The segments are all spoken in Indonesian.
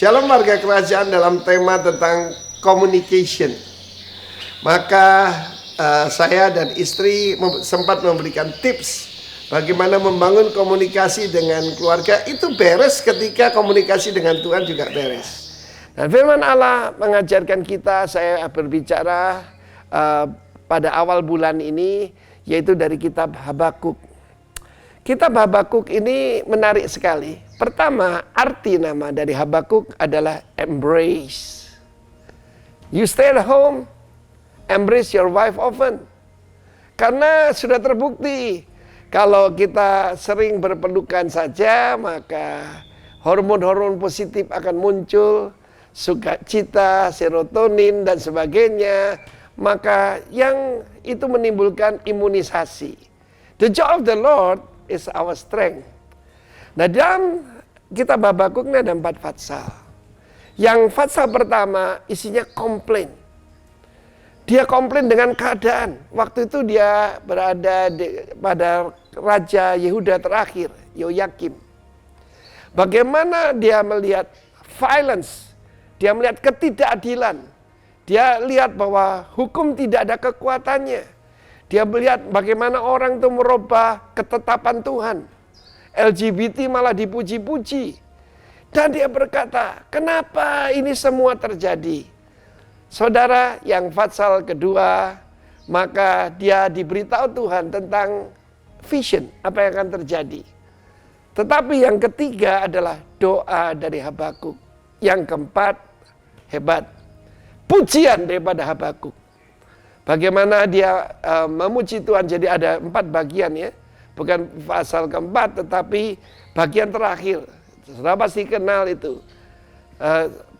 Shalom warga kerajaan, dalam tema tentang communication. Maka saya dan istri sempat memberikan tips bagaimana membangun komunikasi dengan keluarga. Itu beres ketika komunikasi dengan Tuhan juga beres. Dan firman Allah mengajarkan kita, saya berbicara pada awal bulan ini, yaitu dari kitab Habakuk. Kitab Habakuk ini menarik sekali. Pertama, arti nama dari Habakuk adalah embrace. You stay at home, embrace your wife often. Karena sudah terbukti, kalau kita sering berpelukan saja, maka hormon-hormon positif akan muncul, sukacita, serotonin, dan sebagainya. Maka yang itu menimbulkan imunisasi. The joy of the Lord is our strength. Nah, dalam kitab Habakuk ini ada 4 fatsal. Yang fatsal pertama isinya komplain. Dia komplain dengan keadaan. Waktu itu dia berada pada Raja Yehuda terakhir, Yoyakim. Bagaimana dia melihat violence, dia melihat ketidakadilan. Dia lihat bahwa hukum tidak ada kekuatannya. Dia melihat bagaimana orang itu merubah ketetapan Tuhan. LGBT malah dipuji-puji. Dan dia berkata, kenapa ini semua terjadi? Saudara, yang fatsal kedua, maka dia diberitahu Tuhan tentang vision, apa yang akan terjadi. Tetapi yang ketiga adalah doa dari Habakuk. Yang keempat, hebat, pujian daripada Habakuk. Bagaimana dia memuji Tuhan, jadi ada 4 bagian ya. Bukan pasal keempat, tetapi bagian terakhir. Saudara pasti kenal itu.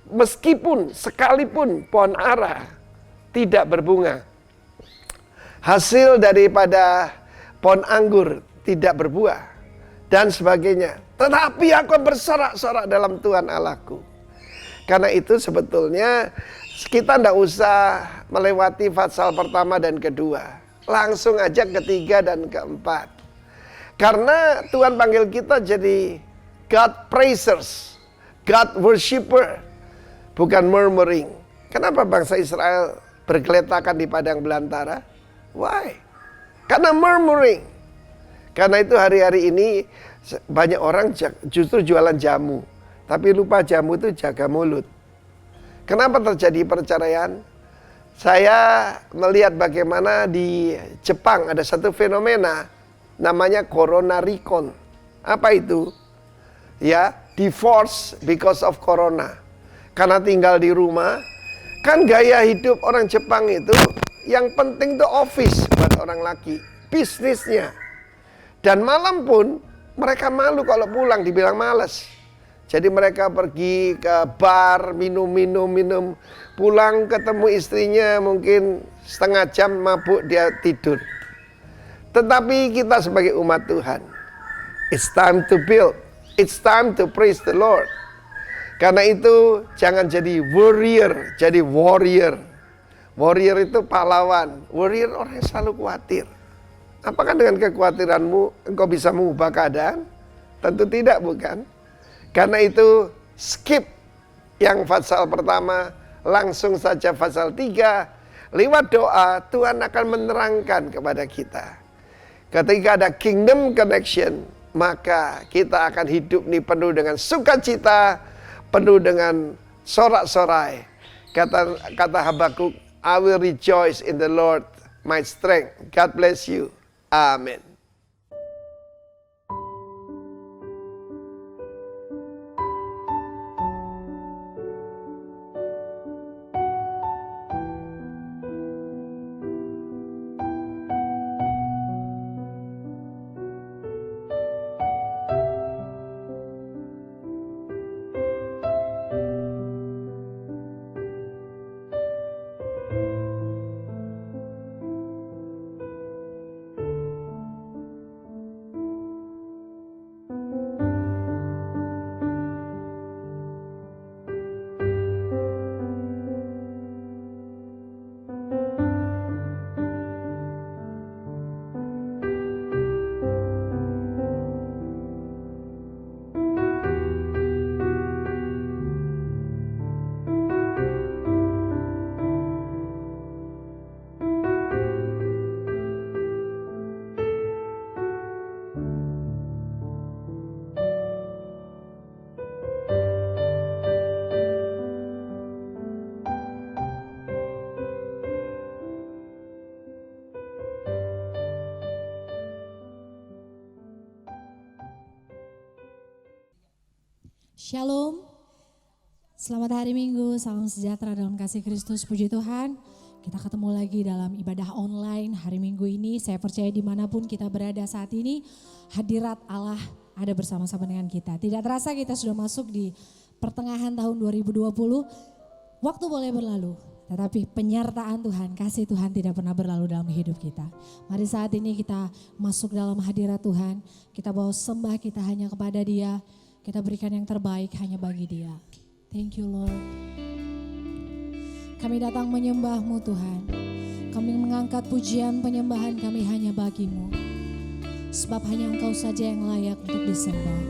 Meskipun sekalipun pohon ara tidak berbunga, hasil daripada pohon anggur tidak berbuah, dan sebagainya, tetapi aku bersorak-sorak dalam Tuhan Allahku. Karena itu sebetulnya kita tidak usah melewati fatsal pertama dan kedua. Langsung aja ketiga dan keempat. Karena Tuhan panggil kita jadi God praisers, God worshipper, bukan murmuring. Kenapa bangsa Israel bergeletakan di padang belantara? Why? Karena murmuring. Karena itu hari-hari ini banyak orang justru jualan jamu, tapi lupa jamu itu jaga mulut. Kenapa terjadi perceraian? Saya melihat bagaimana di Jepang ada satu fenomena namanya corona recon. Apa itu? Ya, divorce because of corona. Karena tinggal di rumah. Kan gaya hidup orang Jepang itu yang penting tuh office buat orang laki, bisnisnya. Dan malam pun mereka malu kalau pulang dibilang malas. Jadi mereka pergi ke bar, minum. Pulang ketemu istrinya mungkin setengah jam mabuk, dia tidur. Tetapi kita sebagai umat Tuhan, it's time to build, it's time to praise the Lord. Karena itu jangan jadi warrior, jadi warrior. Warrior itu pahlawan, warrior orang yang selalu khawatir. Apakah dengan kekhawatiranmu engkau bisa mengubah keadaan? Tentu tidak, bukan? Karena itu skip yang fatsal pertama, langsung saja fatsal 3. Lewat doa Tuhan akan menerangkan kepada kita. Ketika ada kingdom connection, maka kita akan hidup ini penuh dengan sukacita, penuh dengan sorak-sorai. Kata Habakuk, I will rejoice in the Lord, my strength. God bless you. Amen. Shalom, selamat hari Minggu, salam sejahtera dalam kasih Kristus, puji Tuhan. Kita ketemu lagi dalam ibadah online hari Minggu ini. Saya percaya dimanapun kita berada saat ini, hadirat Allah ada bersama-sama dengan kita. Tidak terasa kita sudah masuk di pertengahan tahun 2020, waktu boleh berlalu. Tetapi penyertaan Tuhan, kasih Tuhan tidak pernah berlalu dalam hidup kita. Mari saat ini kita masuk dalam hadirat Tuhan, kita bawa sembah kita hanya kepada Dia. Kita berikan yang terbaik hanya bagi Dia. Thank you Lord. Kami datang menyembah-Mu Tuhan. Kami mengangkat pujian penyembahan kami hanya bagi-Mu. Sebab hanya Engkau saja yang layak untuk disembah.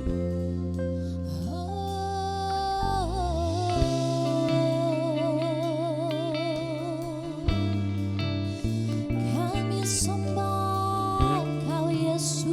Kami sembah Engkau Yesus.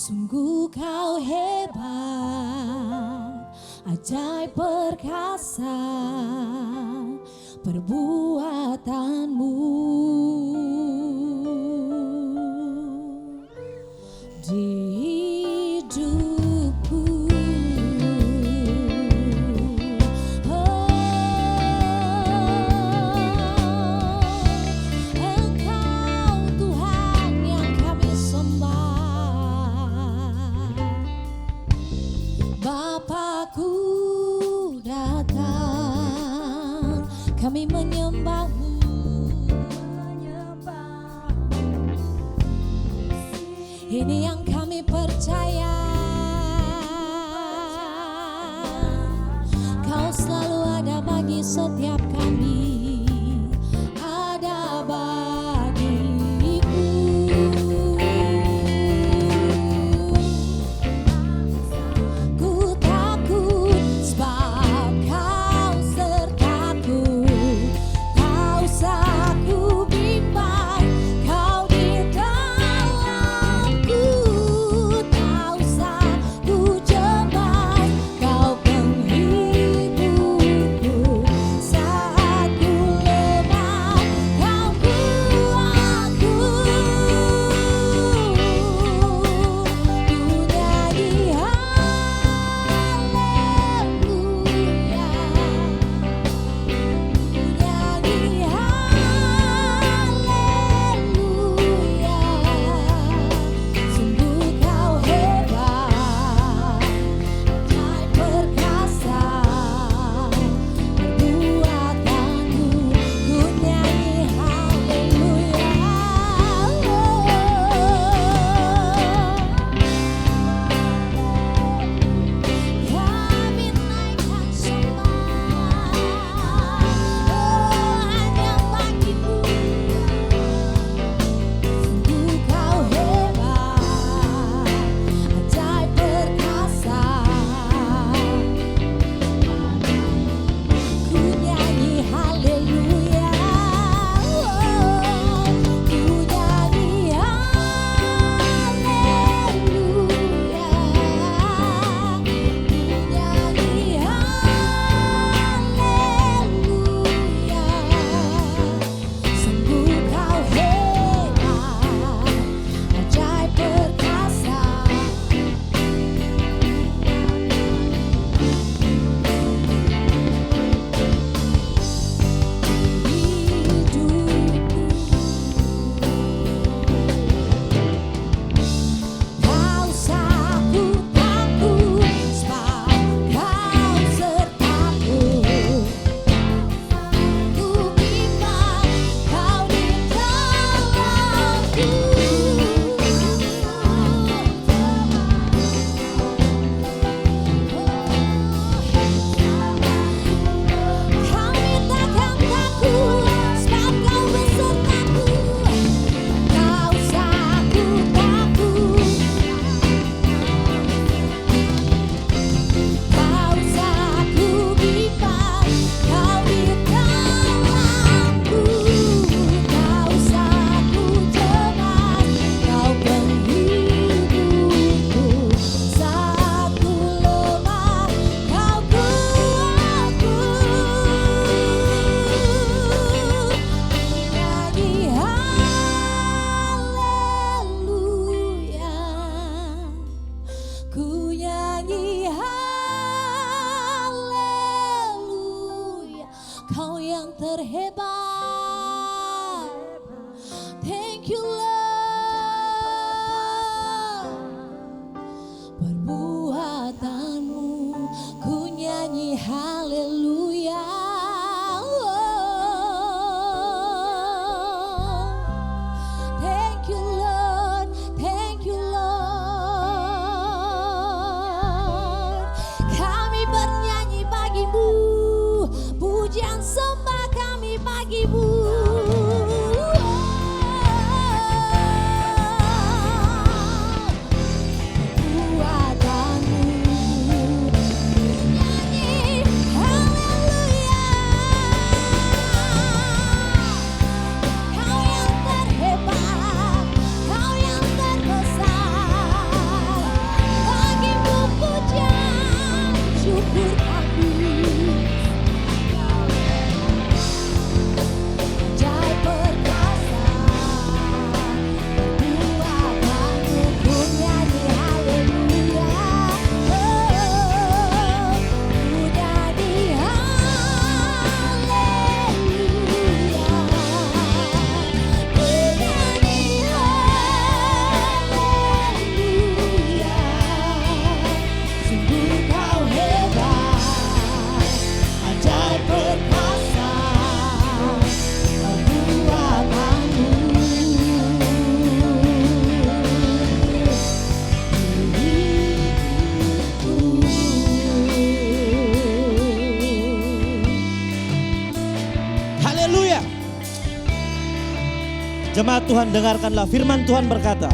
Sungguh kau hebat, ajaib perkasa perbuatanmu di hidupku. Engkau Tuhan yang kami sembah. Bapakku datang, kami menyembah-Mu. Ini yang kami percaya, Kau selalu ada bagi setiap kami, ada bagiku. Ku takut sebab Kau sertaku, tak usah ku bimbang, Kau di dalamku, tak usah ku cemas, Kau penghiburku. Jemaat Tuhan, dengarkanlah firman Tuhan berkata,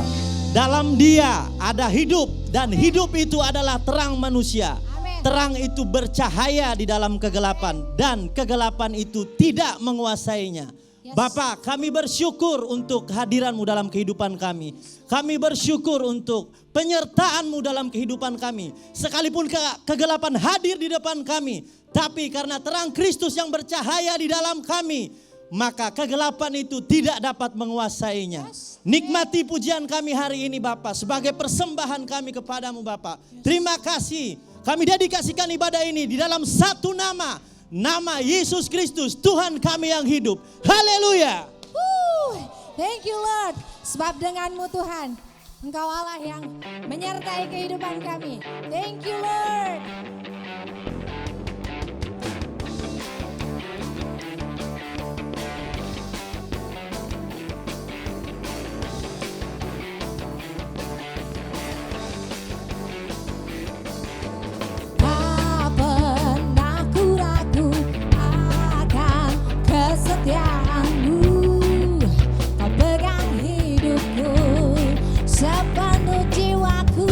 dalam Dia ada hidup dan hidup itu adalah terang manusia. Amin. Terang itu bercahaya di dalam kegelapan dan kegelapan itu tidak menguasainya. Yes. Bapak, kami bersyukur untuk kehadiran-Mu dalam kehidupan kami. Kami bersyukur untuk penyertaan-Mu dalam kehidupan kami. Sekalipun kegelapan hadir di depan kami, tapi karena terang Kristus yang bercahaya di dalam kami, maka kegelapan itu tidak dapat menguasainya. Nikmati pujian kami hari ini Bapak, sebagai persembahan kami kepadamu Bapak. Terima kasih, kami dedikasikan ibadah ini di dalam satu nama, nama Yesus Kristus, Tuhan kami yang hidup. Haleluya. Thank you Lord, sebab denganmu Tuhan, Engkau Allah yang menyertai kehidupan kami. Thank you Lord. Tak pernah ku ragu akan kesetiaanmu. Kau pegang hidupku sepenuh jiwaku.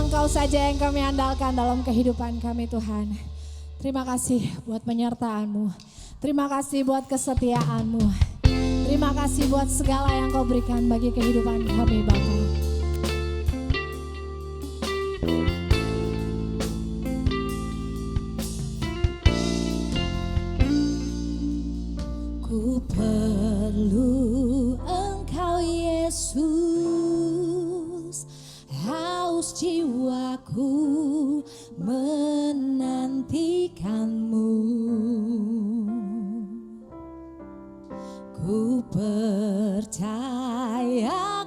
Engkau saja yang kami andalkan dalam kehidupan kami Tuhan. Terima kasih buat penyertaan-Mu. Terima kasih buat kesetiaan-Mu. Terima kasih buat segala yang Kau berikan bagi kehidupan kami Bapa. Ku perlu Engkau Yesus, haus jiwaku menantikan-Mu. Ku percaya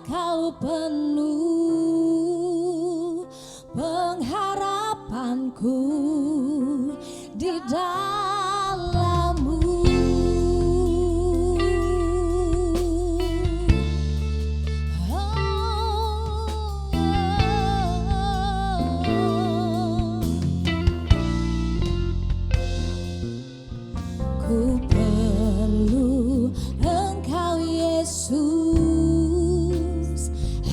Kau penuh pengharapanku di dalam-Mu. Ku perlu Engkau Yesus,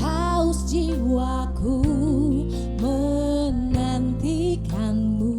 haus jiwaku menantikan-Mu.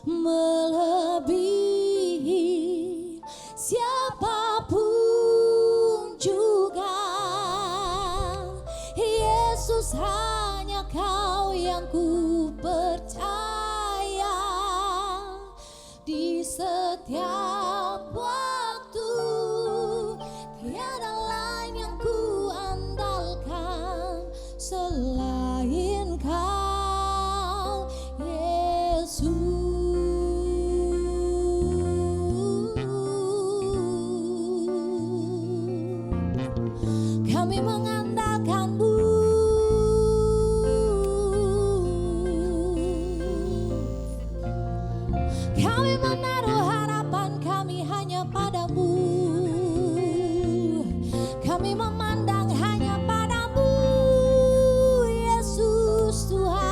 melebihi siapapun juga. Yesus, hanya Kau yang ku percaya. Di setiap waktu tiada lain yang ku andalkan selain Kau, Yesus. Kami mengandalkan-Mu. Kami menaruh harapan kami hanya padamu. Kami memandang hanya padamu, Yesus Tuhan.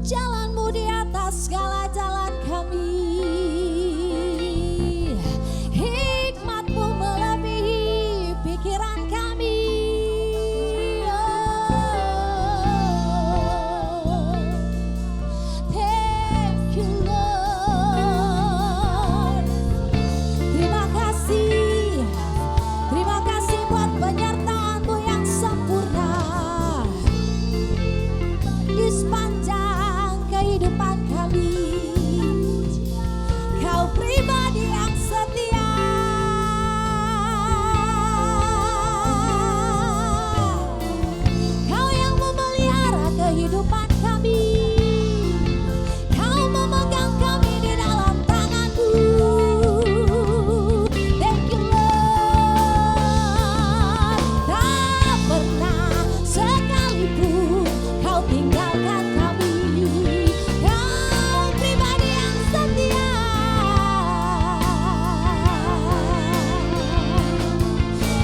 Jalan-Mu di atas segala jalan kami. Hikmat-Mu melebihi pikiran kami. Thank you, Lord. Terima kasih. Terima kasih buat penyertaan-Mu yang sempurna di sepanjang kehidupan kami. Kau pribadi yang setia. Kau yang memelihara kehidupan kami. Kau memegang kami di dalam tangan-Mu. Thank you, Lord. Tak pernah sekalipun Kau tinggalkan kami. Kau pribadi yang setia.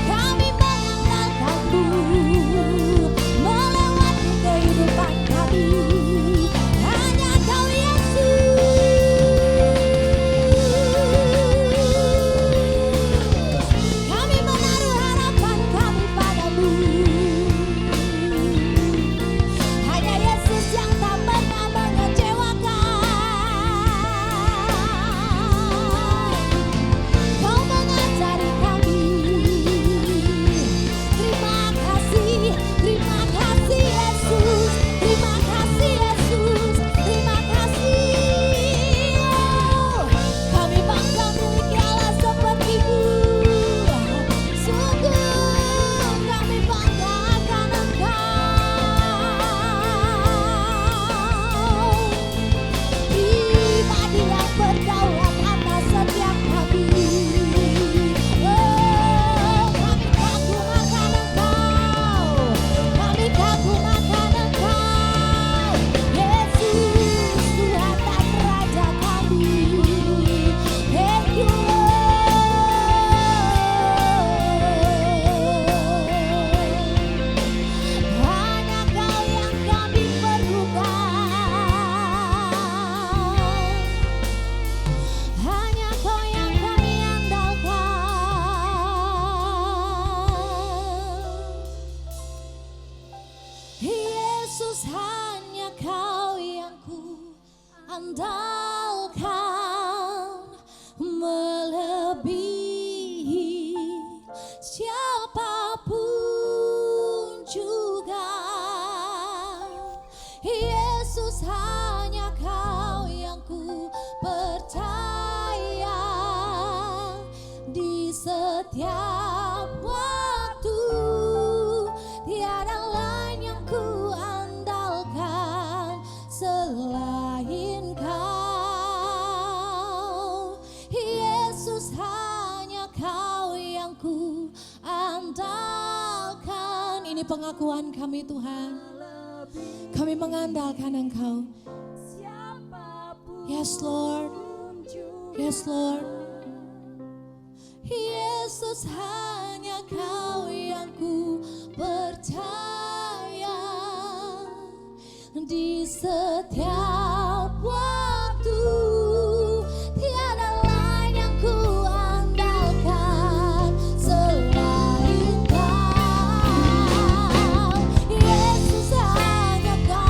Kami mengandalkan-Mu melewati kehidupan kami. Hanya Kau, Yesus. Kami menaruh harapan kami padamu. Hanya Yesus yang tak pernah mengecewakan. Kau mengajari kami. Terima kasih Yesus. Terima kasih Yesus. Terima kasih. Oh, kami bangga memiliki Allah seperti-Mu. Sungguh kami bangga akan Engkau. Pribadi yang berdaulat atas setiap kami. Oh, kami kagum akan Engkau. Kami kagum akan Engkau. Yesus, Tuhan dan Raja kami. Thank you, Lord. Hanya Kau yang kami perlukan. Hanya Kau yang kami andalkan. Yesus, hanya Kau yang ku andalkan. Melebihi siapapun juga. Yesus, hanya Kau yang ku percaya. Di setiap waktu tiada lain yang ku andalkan selain Kau. Yesus, hanya Kau yang ku andalkan. Ini pengakuan kami, Tuhan. Kami mengandalkan Engkau. Yes, Lord. Yes, Lord. Yesus, hanya Kau yang ku percaya. Di setiap waktu tiada lain yang ku andalkan selain Kau. Yesus, hanya Kau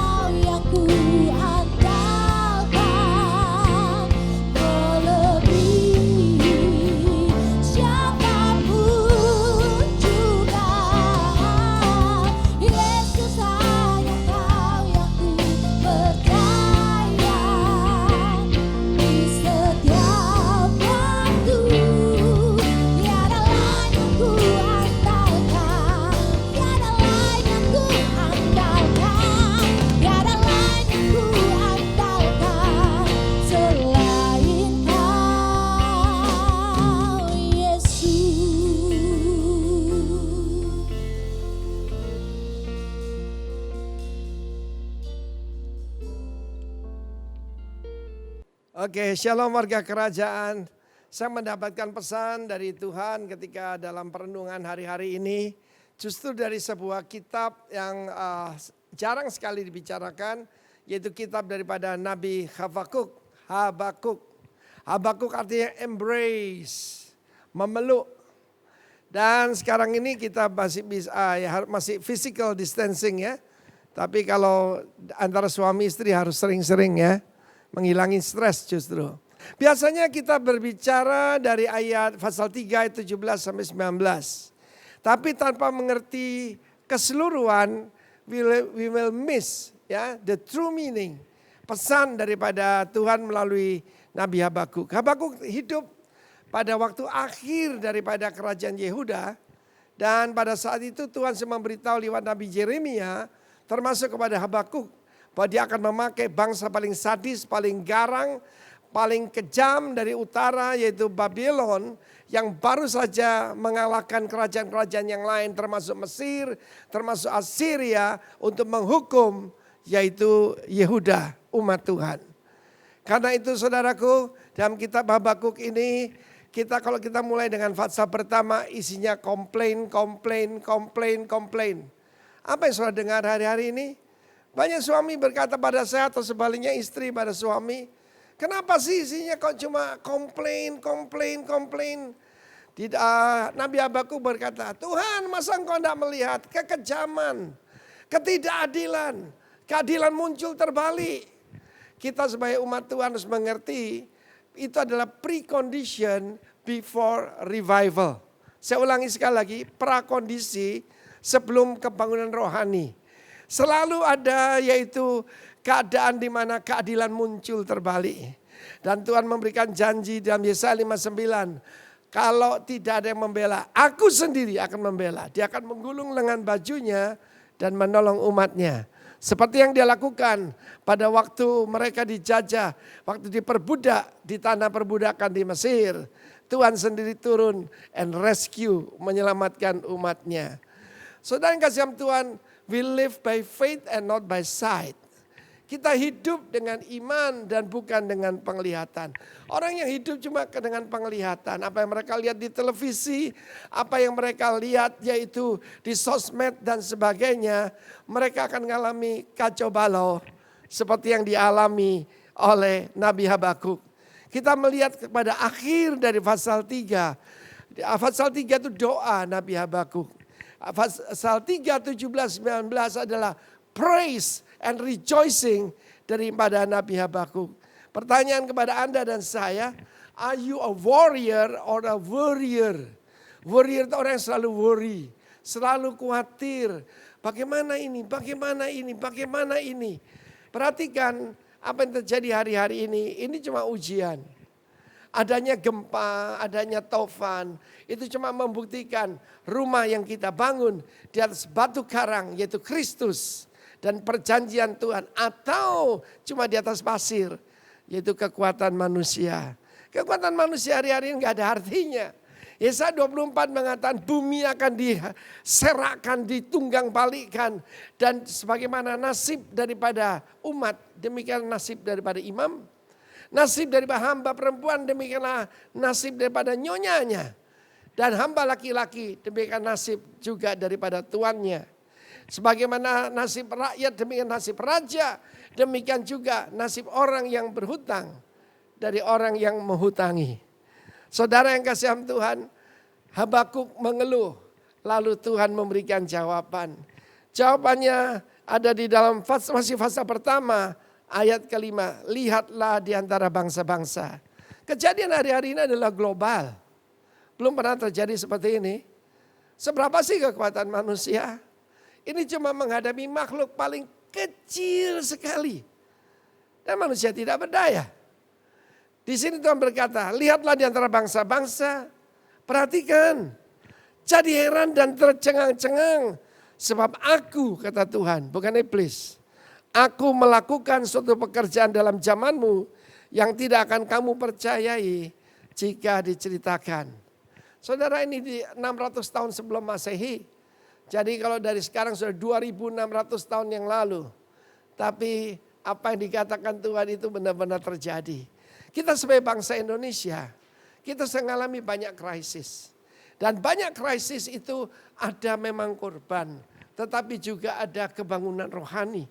Oke, shalom warga kerajaan. Saya mendapatkan pesan dari Tuhan ketika dalam perenungan hari-hari ini. Justru dari sebuah kitab yang jarang sekali dibicarakan. Yaitu kitab daripada Nabi Habakuk. Habakuk artinya embrace, memeluk. Dan sekarang ini kita masih physical distancing ya. Tapi kalau antara suami istri harus sering-sering ya. Menghilangi stres justru. Biasanya kita berbicara dari ayat pasal 3 ayat 17 sampai 19. Tapi tanpa mengerti keseluruhan, we will miss ya the true meaning. Pesan daripada Tuhan melalui Nabi Habakuk. Habakuk hidup pada waktu akhir daripada kerajaan Yehuda. Dan pada saat itu Tuhan sedang memberitahu lewat Nabi Yeremia termasuk kepada Habakuk. Bahwa dia akan memakai bangsa paling sadis, paling garang, paling kejam dari utara yaitu Babylon. Yang baru saja mengalahkan kerajaan-kerajaan yang lain termasuk Mesir, termasuk Assyria untuk menghukum yaitu Yehuda, umat Tuhan. Karena itu saudaraku, dalam kitab Habakuk ini kalau kita mulai dengan pasal pertama isinya komplain. Apa yang saudara dengar hari-hari ini? Banyak suami berkata pada saya atau sebaliknya istri pada suami. Kenapa sih isinya kok cuma komplain. Nabi Habakuk berkata, Tuhan masa engkau tidak melihat kekejaman, ketidakadilan. Keadilan muncul terbalik. Kita sebagai umat Tuhan harus mengerti itu adalah precondition before revival. Saya ulangi sekali lagi, prakondisi sebelum kebangunan rohani. Selalu ada yaitu keadaan di mana keadilan muncul terbalik. Dan Tuhan memberikan janji dalam Yesaya 59. Kalau tidak ada yang membela, aku sendiri akan membela. Dia akan menggulung lengan bajunya dan menolong umatnya. Seperti yang dia lakukan pada waktu mereka dijajah, waktu diperbudak di tanah perbudakan di Mesir. Tuhan sendiri turun and rescue, menyelamatkan umatnya. Saudara yang kasih Tuhan, we live by faith and not by sight. Kita hidup dengan iman dan bukan dengan penglihatan. Orang yang hidup cuma dengan penglihatan. Apa yang mereka lihat di televisi, apa yang mereka lihat yaitu di sosmed dan sebagainya. Mereka akan mengalami kacau balau seperti yang dialami oleh Nabi Habakuk. Kita melihat kepada akhir dari pasal 3. Pasal 3 itu doa Nabi Habakuk. Pasal 3, 17, 19 adalah praise and rejoicing daripada Nabi Habakuk. Pertanyaan kepada Anda dan saya, are you a warrior or a worrier? Warrior itu orang yang selalu worry, selalu khawatir. Bagaimana ini? Perhatikan apa yang terjadi hari-hari ini cuma ujian. Adanya gempa, adanya taufan, itu cuma membuktikan rumah yang kita bangun di atas batu karang yaitu Kristus dan perjanjian Tuhan. Atau cuma di atas pasir yaitu kekuatan manusia. Kekuatan manusia hari-hari ini gak ada artinya. Yesaya 24 mengatakan bumi akan diserakkan, ditunggang balikkan. Dan sebagaimana nasib daripada umat, demikian nasib daripada imam. Nasib daripada hamba perempuan, demikianlah nasib daripada nyonyanya. Dan hamba laki-laki, demikian nasib juga daripada tuannya. Sebagaimana nasib rakyat, demikian nasib raja. Demikian juga nasib orang yang berhutang dari orang yang menghutangi. Saudara yang kasih Tuhan, Habakuk mengeluh. Lalu Tuhan memberikan jawaban. Jawabannya ada di dalam masih fase pertama. Ayat kelima, lihatlah di antara bangsa-bangsa. Kejadian hari-hari ini adalah global. Belum pernah terjadi seperti ini. Seberapa sih kekuatan manusia? Ini cuma menghadapi makhluk paling kecil sekali. Dan manusia tidak berdaya. Di sini Tuhan berkata, lihatlah di antara bangsa-bangsa. Perhatikan. Jadi heran dan tercengang-cengang. Sebab aku, kata Tuhan, bukan iblis. Aku melakukan suatu pekerjaan dalam zamanmu yang tidak akan kamu percayai jika diceritakan. Saudara, ini di 600 tahun sebelum Masehi. Jadi kalau dari sekarang sudah 2600 tahun yang lalu. Tapi apa yang dikatakan Tuhan itu benar-benar terjadi. Kita sebagai bangsa Indonesia, kita sedang mengalami banyak krisis. Dan banyak krisis itu ada memang korban, tetapi juga ada kebangunan rohani.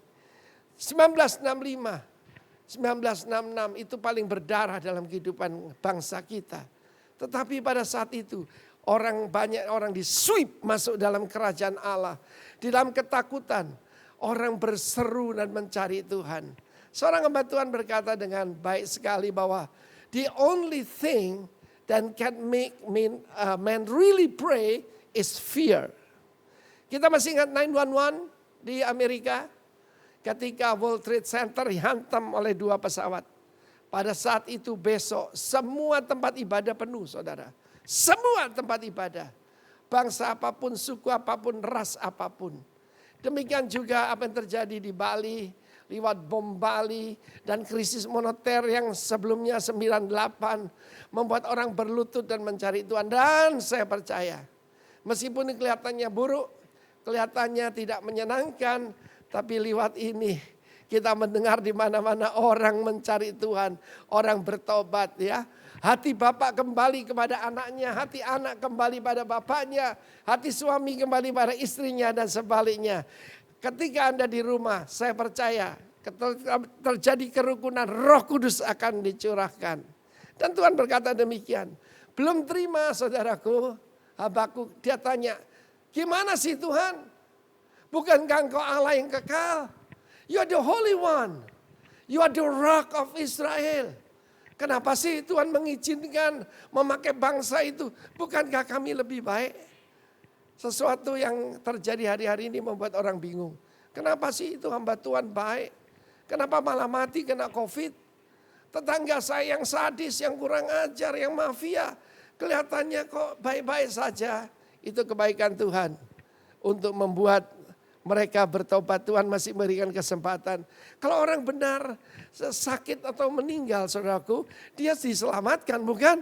1965, 1966 itu paling berdarah dalam kehidupan bangsa kita. Tetapi pada saat itu banyak orang di-sweep masuk dalam kerajaan Allah. Di dalam ketakutan orang berseru dan mencari Tuhan. Seorang hamba Tuhan berkata dengan baik sekali bahwa the only thing that can make man really pray is fear. Kita masih ingat 911 di Amerika ketika World Trade Center dihantam oleh 2 pesawat. Pada saat itu besok semua tempat ibadah penuh, saudara. Semua tempat ibadah. Bangsa apapun, suku apapun, ras apapun. Demikian juga apa yang terjadi di Bali, lewat bom Bali dan krisis moneter yang sebelumnya 98 membuat orang berlutut dan mencari Tuhan. Dan saya percaya meskipun kelihatannya buruk, kelihatannya tidak menyenangkan, tapi lewat ini kita mendengar di mana-mana orang mencari Tuhan, orang bertobat ya. Hati bapak kembali kepada anaknya, hati anak kembali pada bapaknya, hati suami kembali pada istrinya dan sebaliknya. Ketika Anda di rumah, saya percaya terjadi kerukunan, Roh Kudus akan dicurahkan. Dan Tuhan berkata demikian. Belum terima saudaraku, Habakuk, dia tanya, gimana sih Tuhan? Bukankah engkau Allah yang kekal? You are the Holy One. You are the Rock of Israel. Kenapa sih Tuhan mengizinkan memakai bangsa itu? Bukankah kami lebih baik? Sesuatu yang terjadi hari-hari ini membuat orang bingung. Kenapa sih itu hamba Tuhan baik? Kenapa malah mati kena COVID? Tetangga saya yang sadis, yang kurang ajar, yang mafia. Kelihatannya kok baik-baik saja. Itu kebaikan Tuhan untuk membuat mereka bertobat. Tuhan masih memberikan kesempatan. Kalau orang benar sakit atau meninggal saudaraku, dia diselamatkan bukan?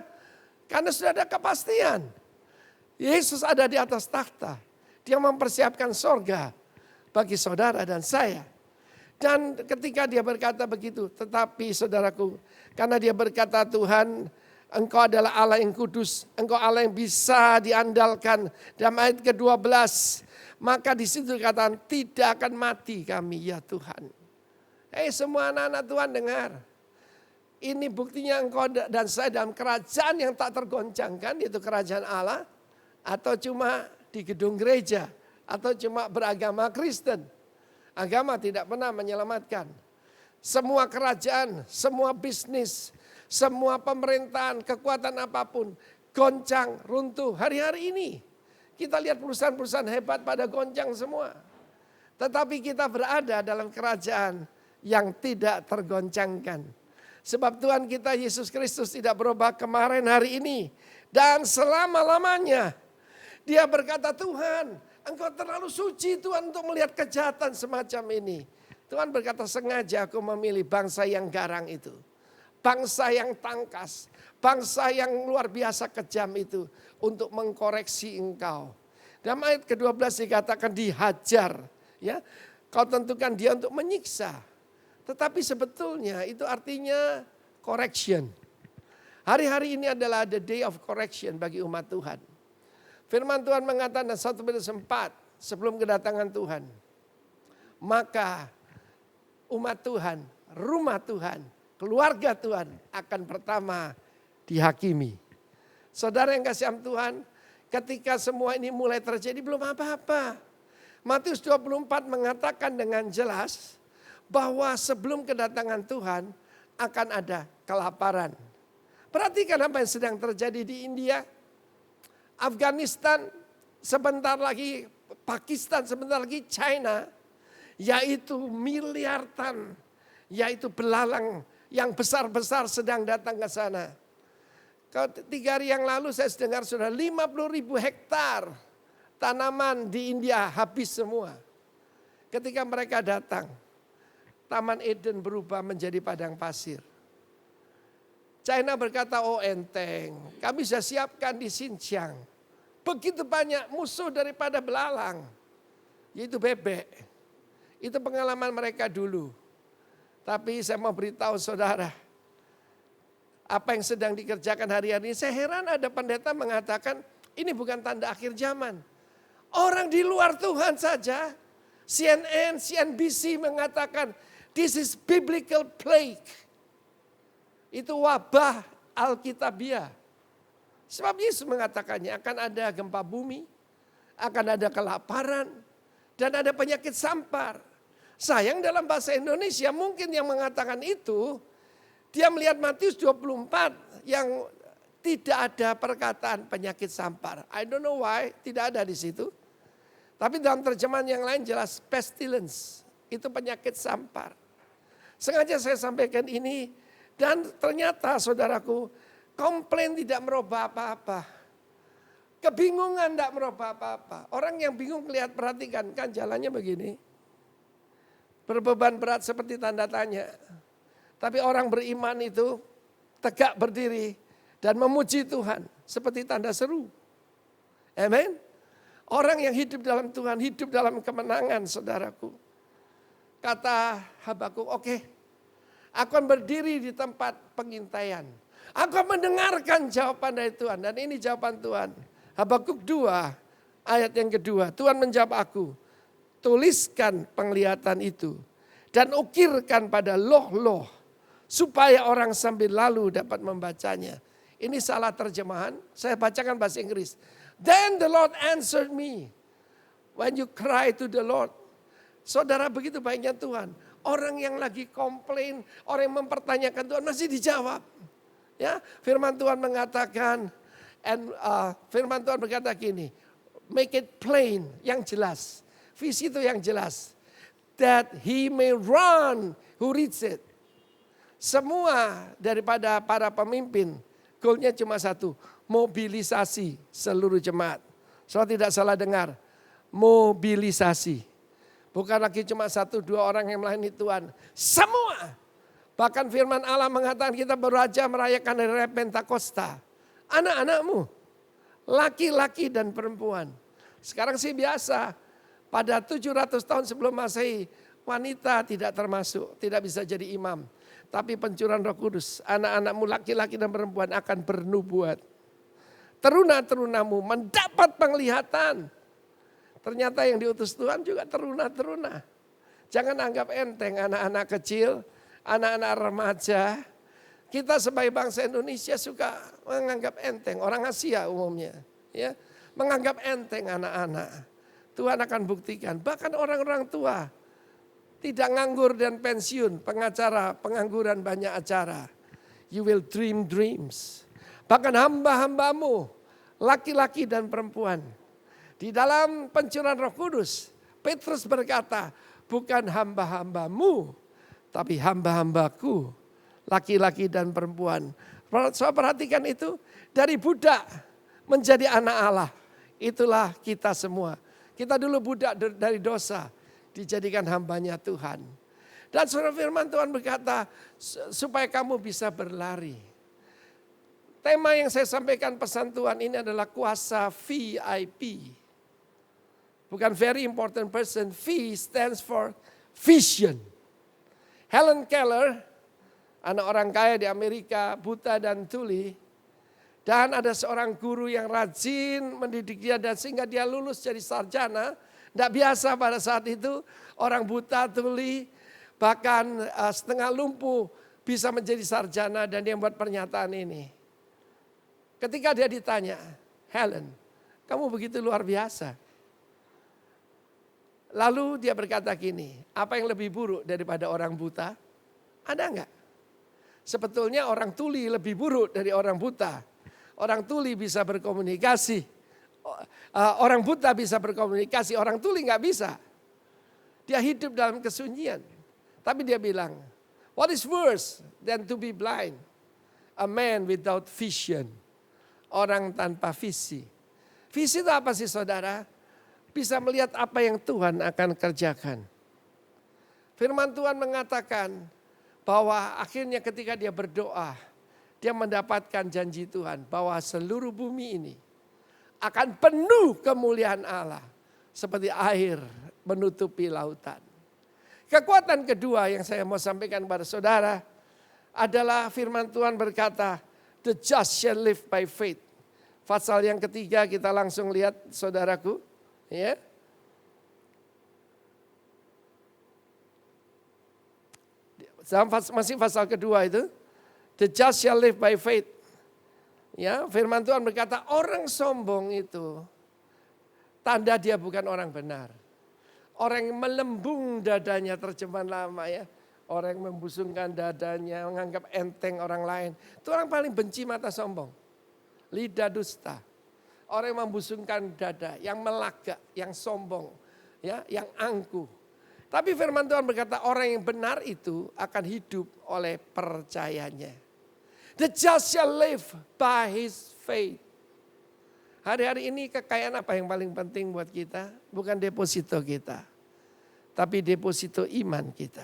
Karena sudah ada kepastian. Yesus ada di atas takhta. Dia mempersiapkan sorga bagi saudara dan saya. Dan ketika dia berkata begitu, tetapi saudaraku, karena dia berkata Tuhan, Engkau adalah Allah yang kudus, Engkau Allah yang bisa diandalkan. Dalam ayat ke-12, maka di situ dikatakan tidak akan mati kami ya Tuhan. Semua anak-anak Tuhan dengar. Ini buktinya engkau dan saya dalam kerajaan yang tak tergoncangkan, yaitu kerajaan Allah. Atau cuma di gedung gereja, atau cuma beragama Kristen. Agama tidak pernah menyelamatkan. Semua kerajaan, semua bisnis, semua pemerintahan, kekuatan apapun, goncang, runtuh hari-hari ini. Kita lihat perusahaan-perusahaan hebat pada goncang semua. Tetapi kita berada dalam kerajaan yang tidak tergoncangkan. Sebab Tuhan kita Yesus Kristus tidak berubah kemarin, hari ini, dan selama-lamanya. Dia berkata, Tuhan, Engkau terlalu suci Tuhan untuk melihat kejahatan semacam ini. Tuhan berkata, sengaja aku memilih bangsa yang garang itu. Bangsa yang tangkas, bangsa yang luar biasa kejam itu untuk mengkoreksi engkau. Dalam ayat ke-12 dikatakan dihajar. Ya, kau tentukan dia untuk menyiksa. Tetapi sebetulnya itu artinya correction. Hari-hari ini adalah the day of correction bagi umat Tuhan. Firman Tuhan mengatakan 1 Petrus 4 sebelum kedatangan Tuhan. Maka umat Tuhan, rumah Tuhan, keluarga Tuhan akan pertama dihakimi. Saudara yang kasih Tuhan, ketika semua ini mulai terjadi belum apa-apa. Matius 24 mengatakan dengan jelas bahwa sebelum kedatangan Tuhan akan ada kelaparan. Perhatikan apa yang sedang terjadi di India, Afghanistan, sebentar lagi Pakistan, sebentar lagi China, yaitu miliar ton, yaitu belalang yang besar-besar sedang datang ke sana. 3 hari yang lalu saya dengar sudah 50.000 hektar tanaman di India habis semua. Ketika mereka datang, Taman Eden berubah menjadi padang pasir. China berkata, oh enteng, kami sudah siapkan di Xinjiang. Begitu banyak musuh daripada belalang, yaitu bebek. Itu pengalaman mereka dulu. Tapi saya mau beritahu saudara, apa yang sedang dikerjakan hari-hari ini. Saya heran ada pendeta mengatakan ini bukan tanda akhir zaman. Orang di luar Tuhan saja, CNN, CNBC mengatakan this is biblical plague. Itu wabah Alkitabiah. Sebab Yesus mengatakannya akan ada gempa bumi, akan ada kelaparan, dan ada penyakit sampar. Sayang dalam bahasa Indonesia mungkin yang mengatakan itu, dia melihat Matius 24 yang tidak ada perkataan penyakit sampar. I don't know why, tidak ada di situ. Tapi dalam terjemahan yang lain jelas pestilence, itu penyakit sampar. Sengaja saya sampaikan ini dan ternyata saudaraku, komplain tidak merubah apa-apa. Kebingungan tidak merubah apa-apa. Orang yang bingung perhatikan kan jalannya begini. Berbeban berat seperti tanda tanya. Tapi orang beriman itu tegak berdiri dan memuji Tuhan seperti tanda seru. Amin. Orang yang hidup dalam Tuhan, hidup dalam kemenangan saudaraku. Kata Habakuk, oke, aku akan berdiri di tempat pengintaian. Aku akan mendengarkan jawaban dari Tuhan. Dan ini jawaban Tuhan. Habakuk 2 ayat yang kedua. Tuhan menjawab aku, tuliskan penglihatan itu. Dan ukirkan pada loh-loh. Supaya orang sambil lalu dapat membacanya. Ini salah terjemahan, saya bacakan bahasa Inggris. Then the Lord answered me. When you cry to the Lord. Saudara, begitu baiknya Tuhan. Orang yang lagi komplain, orang yang mempertanyakan Tuhan masih dijawab. Ya, firman Tuhan mengatakan, firman Tuhan berkata gini, make it plain, yang jelas. Visi itu yang jelas. That he may run who reads it. Semua daripada para pemimpin, goalnya cuma satu, mobilisasi seluruh jemaat. Saya tidak salah dengar, mobilisasi. Bukan lagi cuma 1-2 orang yang melayani Tuhan, semua. Bahkan firman Allah mengatakan kita baru aja merayakan hari raya Pentakosta. Anak-anakmu, laki-laki dan perempuan. Sekarang sih biasa, pada 700 tahun sebelum Masehi, wanita tidak termasuk, tidak bisa jadi imam. Tapi pencurahan Roh Kudus, anak-anakmu laki-laki dan perempuan akan bernubuat. Teruna-terunamu mendapat penglihatan. Ternyata yang diutus Tuhan juga teruna-teruna. Jangan anggap enteng anak-anak kecil, anak-anak remaja. Kita sebagai bangsa Indonesia suka menganggap enteng, orang Asia umumnya. Ya, menganggap enteng anak-anak. Tuhan akan buktikan, bahkan orang-orang tua. Tidak nganggur dan pensiun, pengacara, pengangguran banyak acara. You will dream dreams. Bahkan hamba-hambamu, laki-laki dan perempuan. Di dalam pencurahan Roh Kudus, Petrus berkata, bukan hamba-hambamu, tapi hamba-hambaku, laki-laki dan perempuan. Saya perhatikan itu, dari budak menjadi anak Allah. Itulah kita semua. Kita dulu budak dari dosa. Dijadikan hambanya Tuhan. Dan surah firman Tuhan berkata, supaya kamu bisa berlari. Tema yang saya sampaikan pesan Tuhan ini adalah kuasa VIP. Bukan very important person, V stands for vision. Helen Keller, anak orang kaya di Amerika, buta dan tuli. Dan ada seorang guru yang rajin mendidik dia dan sehingga dia lulus jadi sarjana. Tidak biasa pada saat itu orang buta, tuli, bahkan setengah lumpuh bisa menjadi sarjana dan dia membuat pernyataan ini. Ketika dia ditanya, Helen, kamu begitu luar biasa. Lalu dia berkata gini, apa yang lebih buruk daripada orang buta? Ada enggak? Sebetulnya orang tuli lebih buruk dari orang buta. Orang tuli bisa berkomunikasi. Orang buta bisa berkomunikasi, orang tuli nggak bisa. Dia hidup dalam kesunyian. Tapi dia bilang, what is worse than to be blind? A man without vision. Orang tanpa visi. Visi itu apa sih saudara? Bisa melihat apa yang Tuhan akan kerjakan. Firman Tuhan mengatakan bahwa akhirnya ketika dia berdoa, dia mendapatkan janji Tuhan bahwa seluruh bumi ini akan penuh kemuliaan Allah. Seperti air menutupi lautan. Kekuatan kedua yang saya mau sampaikan kepada saudara adalah firman Tuhan berkata, the just shall live by faith. Pasal yang ketiga kita langsung lihat saudaraku. Ya. Masih pasal kedua itu. The just shall live by faith. Ya, firman Tuhan berkata orang sombong itu tanda dia bukan orang benar. Orang yang melembung dadanya, terjemahan lama ya. Orang yang membusungkan dadanya, menganggap enteng orang lain. Itu orang paling benci mata sombong. Lidah dusta. Orang yang membusungkan dada, yang melagak, yang sombong, ya, yang angkuh. Tapi firman Tuhan berkata orang yang benar itu akan hidup oleh percayanya. The just shall live by his faith. Hari-hari ini kekayaan apa yang paling penting buat kita? Bukan deposito kita, tapi deposito iman kita.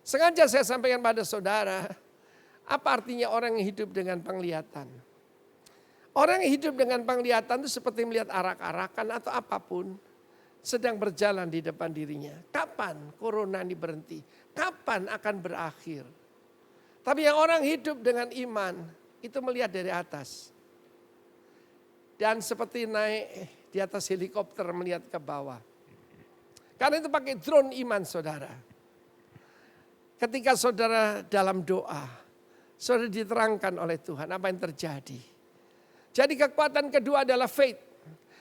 Sengaja saya sampaikan pada saudara, apa artinya orang yang hidup dengan penglihatan? Orang yang hidup dengan penglihatan itu seperti melihat arak-arakan atau apapun sedang berjalan di depan dirinya. Kapan corona ini berhenti? Kapan akan berakhir? Tapi yang orang hidup dengan iman itu melihat dari atas. Dan seperti naik di atas helikopter melihat ke bawah. Karena itu pakai drone iman saudara. Ketika saudara dalam doa, saudara diterangkan oleh Tuhan apa yang terjadi. Jadi kekuatan kedua adalah faith.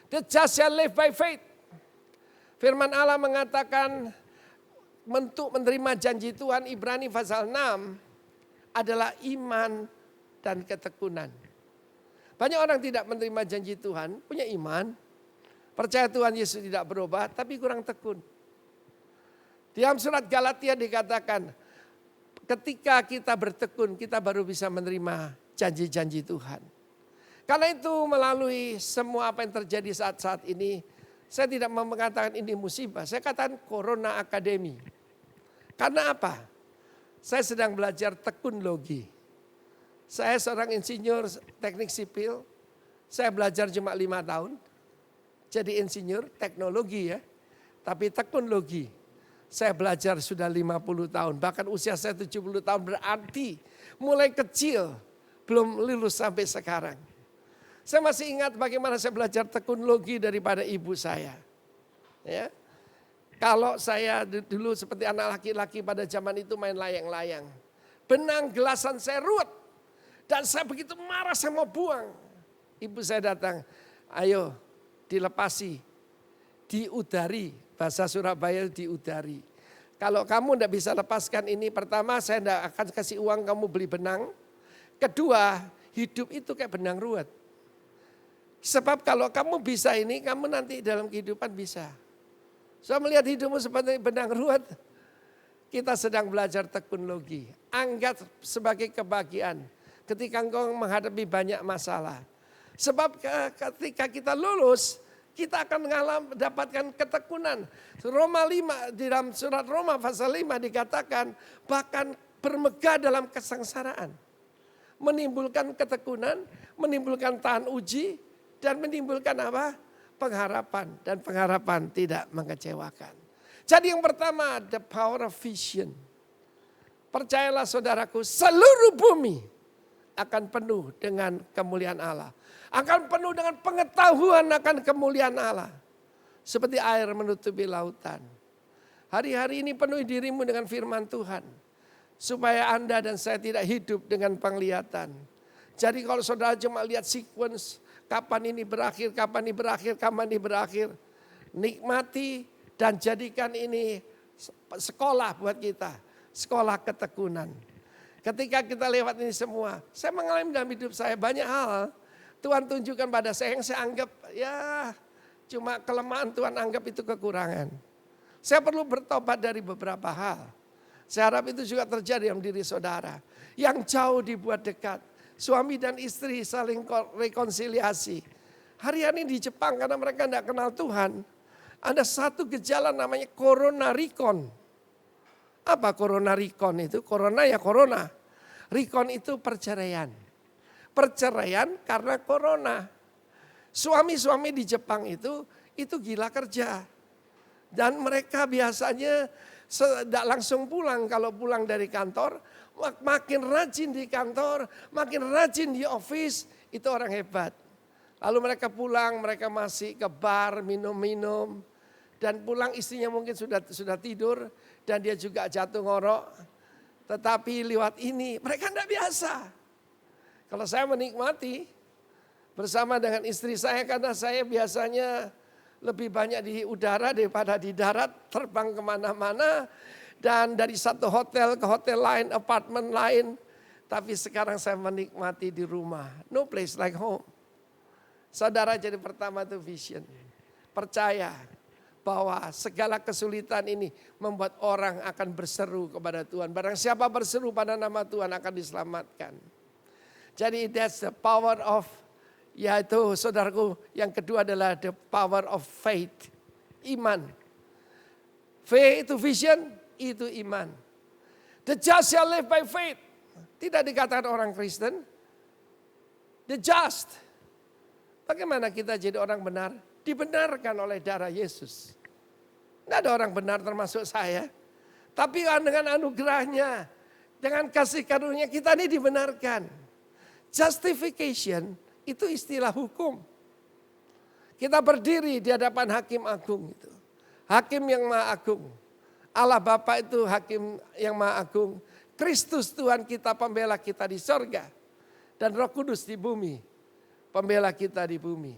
The just shall live by faith. Firman Allah mengatakan untuk menerima janji Tuhan Ibrani pasal 6 adalah iman dan ketekunan. Banyak orang tidak menerima janji Tuhan, punya iman, percaya Tuhan Yesus tidak berubah, tapi kurang tekun. Di dalam surat Galatia dikatakan, ketika kita bertekun, kita baru bisa menerima janji-janji Tuhan. Karena itu melalui semua apa yang terjadi saat-saat ini, saya tidak mau mengatakan ini musibah, saya katakan Corona Academy. Karena apa? Saya sedang belajar tekun logi. Saya seorang insinyur teknik sipil, saya belajar cuma 5 tahun. Jadi insinyur teknologi ya, tapi tekun logi. Saya belajar sudah 50 tahun, bahkan usia saya 70 tahun berarti mulai kecil, belum lulus sampai sekarang. Saya masih ingat bagaimana saya belajar tekun logi daripada ibu saya. Ya. Kalau saya dulu seperti anak laki-laki pada zaman itu main layang-layang. Benang gelasan saya ruwet. Dan saya begitu marah saya mau buang. Ibu saya datang, ayo dilepasi, diudari. Bahasa Surabaya diudari. Kalau kamu tidak bisa lepaskan ini, pertama saya tidak akan kasih uang kamu beli benang. Kedua, hidup itu kayak benang ruwet. Sebab kalau kamu bisa ini, kamu nanti dalam kehidupan bisa. Saya melihat hidupmu seperti benang ruwet. Kita sedang belajar tekun logi. Anggap sebagai kebahagiaan ketika engkau menghadapi banyak masalah. Sebab ketika kita lulus, kita akan mendapatkan ketekunan. Roma 5, di dalam surat Roma pasal 5 dikatakan bahkan bermegah dalam kesengsaraan. Menimbulkan ketekunan, menimbulkan tahan uji, dan menimbulkan apa? Pengharapan, dan pengharapan tidak mengecewakan. Jadi yang pertama, the power of vision. Percayalah saudaraku, seluruh bumi akan penuh dengan kemuliaan Allah. Akan penuh dengan pengetahuan akan kemuliaan Allah. Seperti air menutupi lautan. Hari-hari ini penuhi dirimu dengan firman Tuhan. Supaya Anda dan saya tidak hidup dengan penglihatan. Jadi kalau saudara cuma lihat sequence, kapan ini berakhir, kapan ini berakhir, kapan ini berakhir. Nikmati dan jadikan ini sekolah buat kita. Sekolah ketekunan. Ketika kita lewat ini semua, saya mengalami dalam hidup saya banyak hal. Tuhan tunjukkan pada saya yang saya anggap ya cuma kelemahan, Tuhan anggap itu kekurangan. Saya perlu bertobat dari beberapa hal. Saya harap itu juga terjadi dalam diri saudara. Yang jauh dibuat dekat. Suami dan istri saling rekonsiliasi. Hari-hari di Jepang karena mereka tidak kenal Tuhan. Ada satu gejala namanya corona recon. Apa corona recon itu? Corona ya corona. Recon itu perceraian. Perceraian karena corona. Suami-suami di Jepang itu gila kerja. Dan mereka biasanya Tidak langsung pulang, kalau pulang dari kantor, makin rajin di kantor, makin rajin di office, itu orang hebat. Lalu mereka pulang, mereka masih ke bar, minum-minum. Dan pulang istrinya mungkin sudah tidur, dan dia juga jatuh ngorok. Tetapi lewat ini, mereka tidak biasa. Kalau saya menikmati bersama dengan istri saya, karena saya biasanya lebih banyak di udara daripada di darat, terbang kemana-mana. Dan dari satu hotel ke hotel lain, apartemen lain. Tapi sekarang saya menikmati di rumah. No place like home. Saudara, jadi pertama itu vision. Percaya bahwa segala kesulitan ini membuat orang akan berseru kepada Tuhan. Barang siapa berseru pada nama Tuhan akan diselamatkan. Jadi that's the power of, yaitu saudaraku, yang kedua adalah the power of faith. Iman. Faith itu vision, itu iman. The just shall live by faith. Tidak dikatakan orang Kristen. The just. Bagaimana kita jadi orang benar? Dibenarkan oleh darah Yesus. Tidak ada orang benar termasuk saya. Tapi dengan anugerahnya, dengan kasih karunia kita ini dibenarkan. Justification itu istilah hukum. Kita berdiri di hadapan hakim agung itu. Hakim yang maha agung. Allah Bapa itu hakim yang maha agung. Kristus Tuhan kita, pembela kita di sorga. Dan Roh Kudus di bumi, pembela kita di bumi.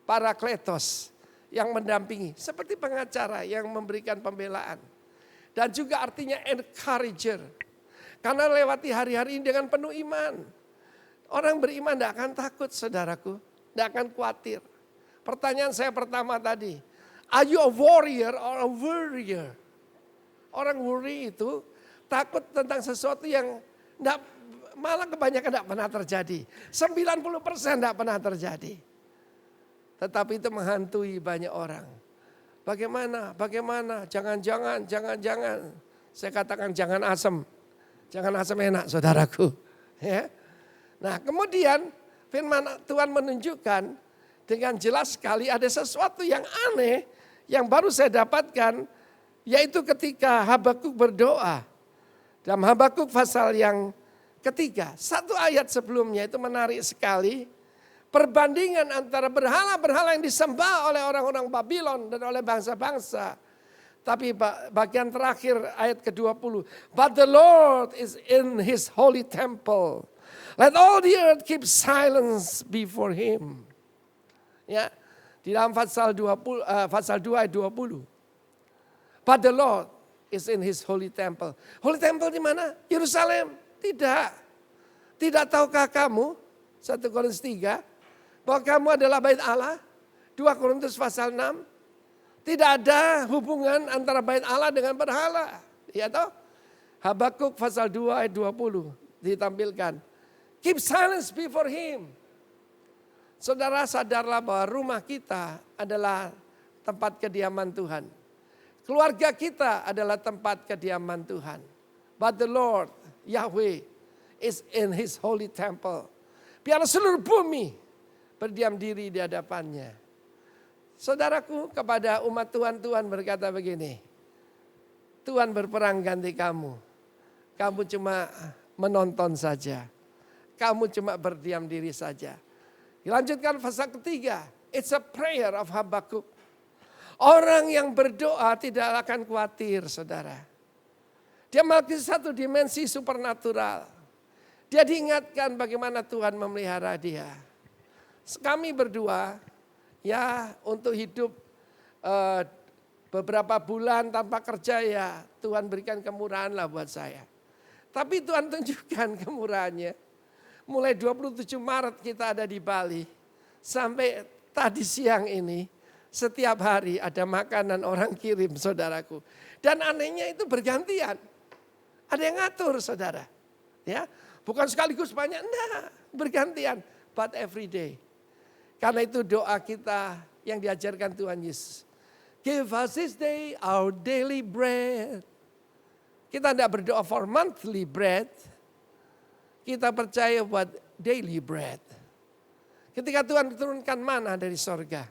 Parakletos yang mendampingi, seperti pengacara yang memberikan pembelaan. Dan juga artinya encourager. Karena lewati hari-hari ini dengan penuh iman. Orang beriman tidak akan takut, saudaraku. Tidak akan khawatir. Pertanyaan saya pertama tadi, are you a warrior or a worrier? Orang worry itu takut tentang sesuatu yang malah kebanyakan tidak pernah terjadi. 90% tidak pernah terjadi. Tetapi itu menghantui banyak orang. Bagaimana? Jangan-jangan. Saya katakan jangan asem. Jangan asem enak, saudaraku. Ya. Nah, kemudian firman Tuhan menunjukkan dengan jelas sekali ada sesuatu yang aneh yang baru saya dapatkan, yaitu ketika Habakuk berdoa. Dalam Habakuk pasal yang ketiga, satu ayat sebelumnya itu menarik sekali. Perbandingan antara berhala-berhala yang disembah oleh orang-orang Babylon dan oleh bangsa-bangsa. Tapi bagian terakhir ayat ke-20. But the Lord is in his holy temple. Let all the earth keep silence before him. Ya, di dalam pasal 2 ayat 20. But the Lord is in his holy temple. Holy temple di mana? Yerusalem. Tidak. Tidak tahukah kamu, 1 Korintus 3, bahwa kamu adalah bait Allah? 2 Korintus pasal 6. Tidak ada hubungan antara bait Allah dengan berhala. Ya toh? Habakuk pasal 2 ayat 20 ditampilkan. Keep silence before him. Saudara, sadarlah bahwa rumah kita adalah tempat kediaman Tuhan. Keluarga kita adalah tempat kediaman Tuhan. But the Lord, Yahweh, is in his holy temple. Biar seluruh bumi berdiam diri di hadapannya. Saudaraku, kepada umat Tuhan, Tuhan berkata begini. Tuhan berperang ganti kamu. Kamu cuma menonton saja. Kamu cuma berdiam diri saja. Dilanjutkan pasal ketiga. It's a prayer of Habakuk. Orang yang berdoa tidak akan khawatir, saudara. Dia memiliki satu dimensi supernatural. Dia diingatkan bagaimana Tuhan memelihara dia. Kami berdua ya untuk hidup beberapa bulan tanpa kerja ya Tuhan berikan kemurahan lah buat saya. Tapi Tuhan tunjukkan kemurahannya. Mulai 27 Maret kita ada di Bali. Sampai tadi siang ini setiap hari ada makanan orang kirim, saudaraku. Dan anehnya itu bergantian. Ada yang ngatur, saudara. Ya, bukan sekaligus banyak, enggak, bergantian. But every day. Karena itu doa kita yang diajarkan Tuhan Yesus. Give us this day our daily bread. Kita tidak berdoa for monthly bread. Kita percaya buat daily bread. Ketika Tuhan turunkan mana dari sorga.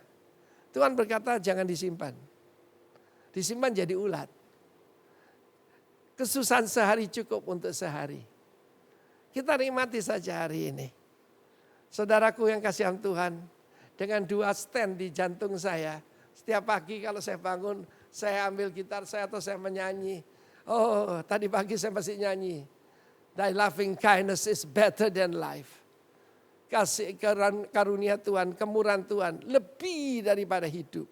Tuhan berkata jangan disimpan. Disimpan jadi ulat. Kesusahan sehari cukup untuk sehari. Kita nikmati saja hari ini. Saudaraku yang kasihan Tuhan, dengan 2 stand di jantung saya, setiap pagi kalau saya bangun, saya ambil gitar saya atau saya menyanyi. Oh, tadi pagi saya masih nyanyi. Thy loving kindness is better than life. Kasih karunia Tuhan, kemurahan Tuhan lebih daripada hidup.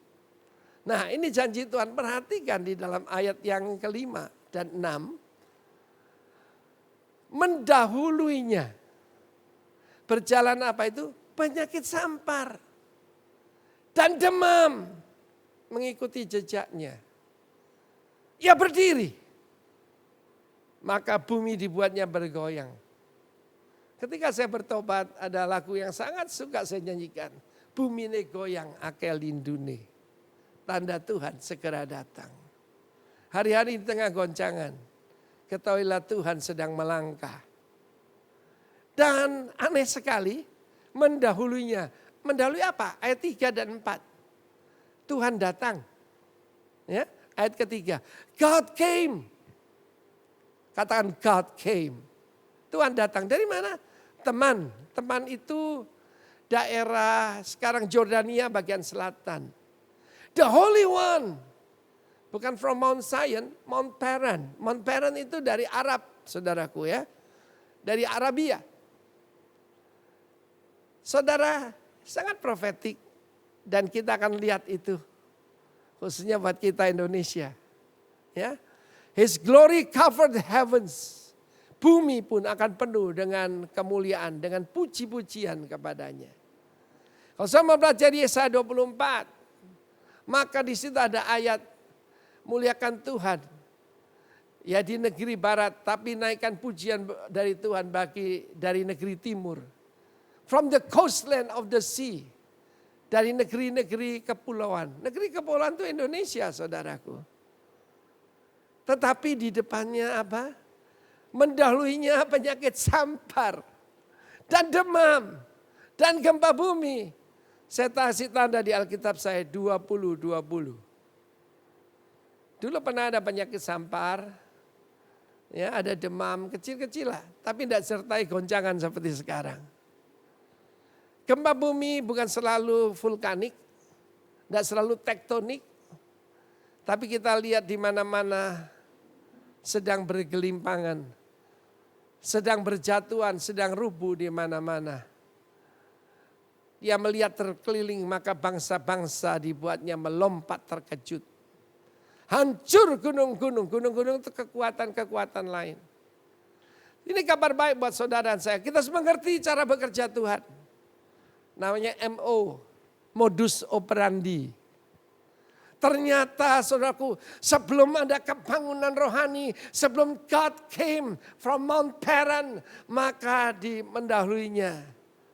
Nah, ini janji Tuhan, perhatikan di dalam ayat yang ke-5 dan 6. Mendahuluinya. Berjalan apa itu? Penyakit sampar. Dan demam. Mengikuti jejaknya. Ia berdiri. Maka bumi dibuatnya bergoyang. Ketika saya bertobat, ada lagu yang sangat suka saya nyanyikan. Bumi ne goyang akel lindune. Tanda Tuhan segera datang. Hari-hari di tengah goncangan, ketahuilah Tuhan sedang melangkah. Dan aneh sekali, mendahulunya. Mendahului apa? Ayat 3 dan 4. Tuhan datang. Ya, ayat ketiga. God came. Katakan God came. Tuhan datang. Dari mana? Teman. Teman itu daerah sekarang Jordania bagian selatan. The Holy One. Bukan from Mount Zion, Mount Paran. Mount Paran itu dari Arab, saudaraku ya. Dari Arabia. Saudara, sangat profetik. Dan kita akan lihat itu. Khususnya buat kita Indonesia. Ya. His glory covered the heavens. Bumi pun akan penuh dengan kemuliaan, dengan puji-pujian kepadanya. Kalau saya mau belajar Yesaya 24, maka di situ ada ayat muliakan Tuhan. Ya di negeri barat, tapi naikkan pujian dari Tuhan dari negeri timur. From the coastland of the sea. Dari negeri-negeri kepulauan. Negeri kepulauan itu Indonesia, saudaraku. Tetapi di depannya apa? Mendahuluinya penyakit sampar dan demam dan gempa bumi. Saya kasih tanda di Alkitab saya 20-20. Dulu pernah ada penyakit sampar, ya ada demam kecil-kecil lah, tapi tidak sertai goncangan seperti sekarang. Gempa bumi bukan selalu vulkanik, tidak selalu tektonik, tapi kita lihat di mana-mana sedang bergelimpangan. Sedang berjatuhan, sedang rubuh di mana-mana. Dia melihat terkeliling, maka bangsa-bangsa dibuatnya melompat terkejut. Hancur gunung-gunung, gunung-gunung itu kekuatan-kekuatan lain. Ini kabar baik buat saudara dan saya. Kita harus mengerti cara bekerja Tuhan. Namanya MO, modus operandi. Ternyata saudaraku, sebelum ada kebangunan rohani, sebelum God came from Mount Paran, maka mendahuluinya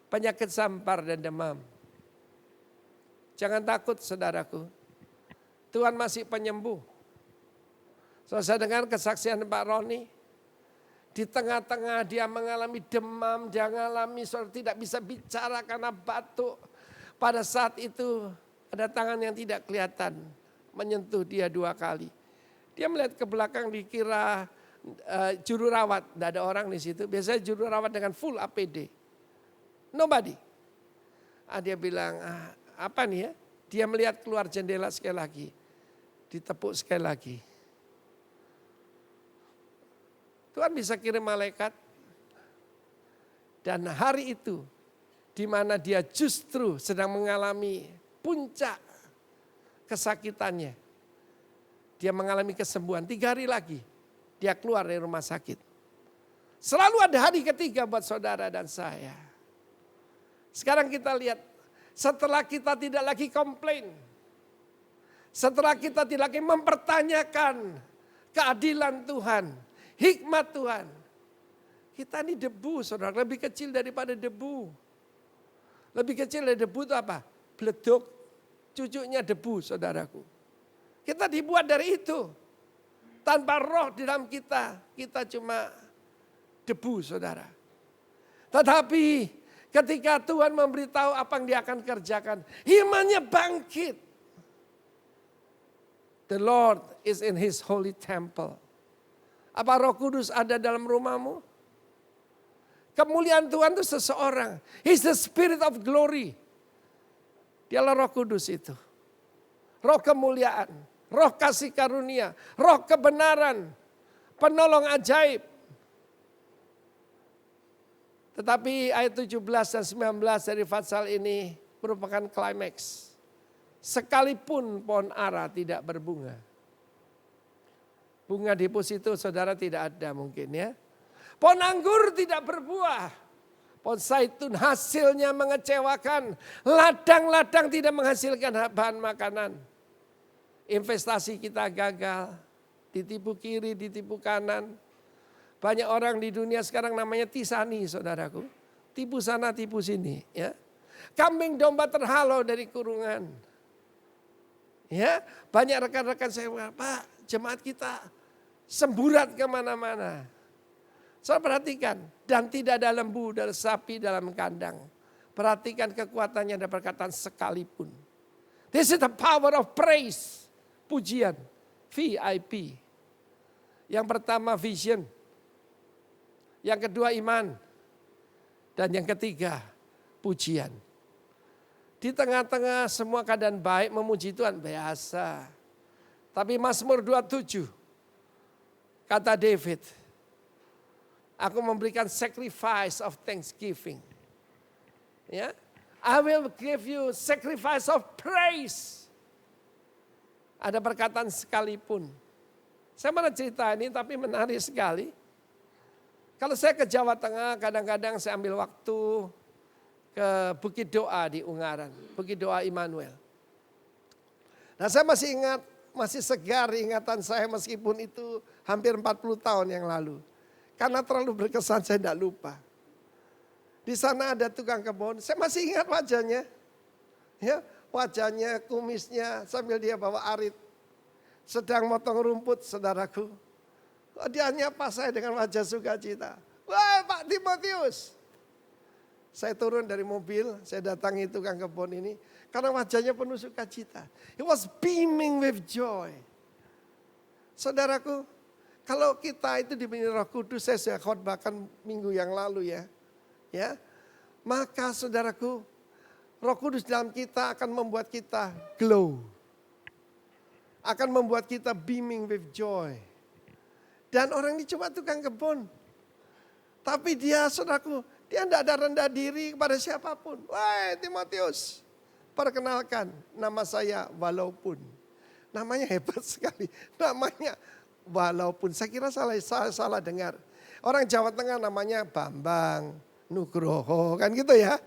penyakit sampar dan demam. Jangan takut saudaraku, Tuhan masih penyembuh. Saya dengar kesaksian Pak Roni, di tengah-tengah dia mengalami demam, dia mengalami tidak bisa bicara karena batuk. Pada saat itu ada tangan yang tidak kelihatan menyentuh dia 2 kali. Dia melihat ke belakang dikira juru rawat, tidak ada orang di situ. Biasanya juru rawat dengan full APD. Nobody. Dia bilang, apa nih ya? Dia melihat keluar jendela sekali lagi. Ditepuk sekali lagi. Tuhan bisa kirim malaikat. Dan hari itu, di mana dia justru sedang mengalami puncak kesakitannya. Dia mengalami kesembuhan 3 hari lagi. Dia keluar dari rumah sakit. Selalu ada hari ketiga buat saudara dan saya. Sekarang kita lihat, setelah kita tidak lagi komplain. Setelah kita tidak lagi mempertanyakan keadilan Tuhan, hikmat Tuhan. Kita ini debu, saudara, lebih kecil daripada debu. Lebih kecil dari debu itu apa? Bleduk. Cucunya debu, saudaraku. Kita dibuat dari itu. Tanpa roh di dalam kita, kita cuma debu, saudara. Tetapi ketika Tuhan memberitahu apa yang dia akan kerjakan, imannya bangkit. The Lord is in his holy temple. Apa Roh Kudus ada dalam rumahmu? Kemuliaan Tuhan itu seseorang. He's the Spirit of glory. Dialah Roh Kudus itu. Roh kemuliaan, roh kasih karunia, roh kebenaran, penolong ajaib. Tetapi ayat 17 dan 19 dari Fatsal ini merupakan klimaks. Sekalipun pohon ara tidak berbunga. Bunga deposito saudara tidak ada mungkin ya. Pohon anggur tidak berbuah. Pohon zaitun hasilnya mengecewakan. Ladang-ladang tidak menghasilkan bahan makanan. Investasi kita gagal. Ditipu kiri, ditipu kanan. Banyak orang di dunia sekarang namanya tisani saudaraku. Tipu sana, tipu sini. Ya. Kambing domba terhalau dari kurungan. Ya, banyak rekan-rekan saya bilang, Pak, jemaat kita semburat kemana-mana. Saya perhatikan, dan tidak ada lembu dan sapi dalam kandang. Perhatikan kekuatannya dan perkataan sekalipun. This is the power of praise. Pujian, VIP. Yang pertama vision. Yang kedua iman. Dan yang ketiga pujian. Di tengah-tengah semua keadaan baik memuji Tuhan biasa. Tapi Mazmur 27 kata David, aku memberikan sacrifice of thanksgiving. Ya, I will give you sacrifice of praise. Ada perkataan sekalipun. Saya mana cerita ini tapi menarik sekali. Kalau saya ke Jawa Tengah kadang-kadang saya ambil waktu ke Bukit Doa di Ungaran, Bukit Doa Immanuel. Nah saya masih ingat, masih segar ingatan saya meskipun itu hampir 40 tahun yang lalu. Karena terlalu berkesan saya tidak lupa. Di sana ada tukang kebun, saya masih ingat wajahnya. Ya, wajahnya, kumisnya sambil dia bawa arit. Sedang motong rumput saudaraku. Dia nyapa saya dengan wajah sukacita. Wah Pak Timotius. Saya turun dari mobil, saya datangi tukang kebun ini. Karena wajahnya penuh sukacita. He was beaming with joy. Saudaraku, kalau kita itu diberi Roh Kudus, saya sudah khotbahkan minggu yang lalu ya. Ya, maka saudaraku, Roh Kudus dalam kita akan membuat kita glow. Akan membuat kita beaming with joy. Dan orang ini cuma tukang kebun. Tapi dia saudaraku, dia tidak ada rendah diri kepada siapapun. Wah Timotius, perkenalkan nama saya Walaupun. Namanya hebat sekali. Namanya Walaupun. Saya kira salah dengar. Orang Jawa Tengah namanya Bambang, Nugroho kan gitu ya.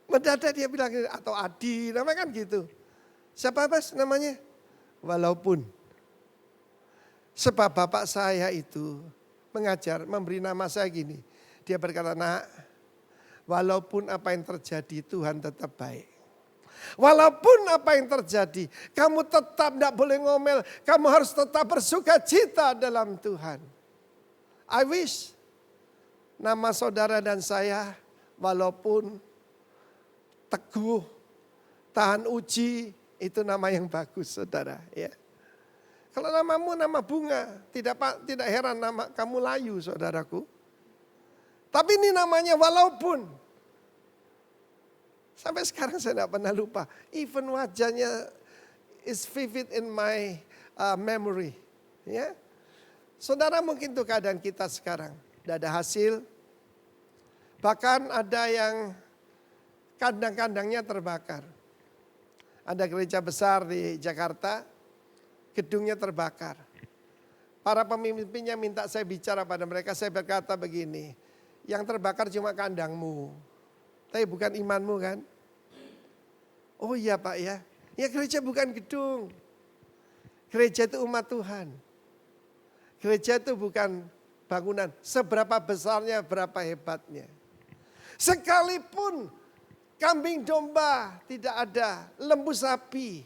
Mendadak dia bilang atau Adi, namanya kan gitu. Siapa Mas namanya? Walaupun. Sebab bapak saya itu mengajar, memberi nama saya gini. Dia berkata, nak, walaupun apa yang terjadi Tuhan tetap baik. Walaupun apa yang terjadi, kamu tetap tidak boleh ngomel. Kamu harus tetap bersuka cita dalam Tuhan. I wish nama saudara dan saya walaupun teguh, tahan uji, itu nama yang bagus saudara. Ya. Kalau namamu nama bunga, tidak heran nama kamu layu saudaraku. Tapi ini namanya walaupun. Sampai sekarang saya tidak pernah lupa. Even wajahnya is vivid in my memory. Ya. Saudara mungkin itu keadaan kita sekarang. Tidak ada hasil. Bahkan ada yang kandang-kandangnya terbakar. Ada gereja besar di Jakarta. Gedungnya terbakar. Para pemimpinnya minta saya bicara pada mereka. Saya berkata begini. Yang terbakar cuma kandangmu. Tapi bukan imanmu kan? Oh iya Pak ya. Ya gereja bukan gedung. Gereja itu umat Tuhan. Gereja itu bukan bangunan. Seberapa besarnya, berapa hebatnya. Sekalipun kambing domba tidak ada. Lembu sapi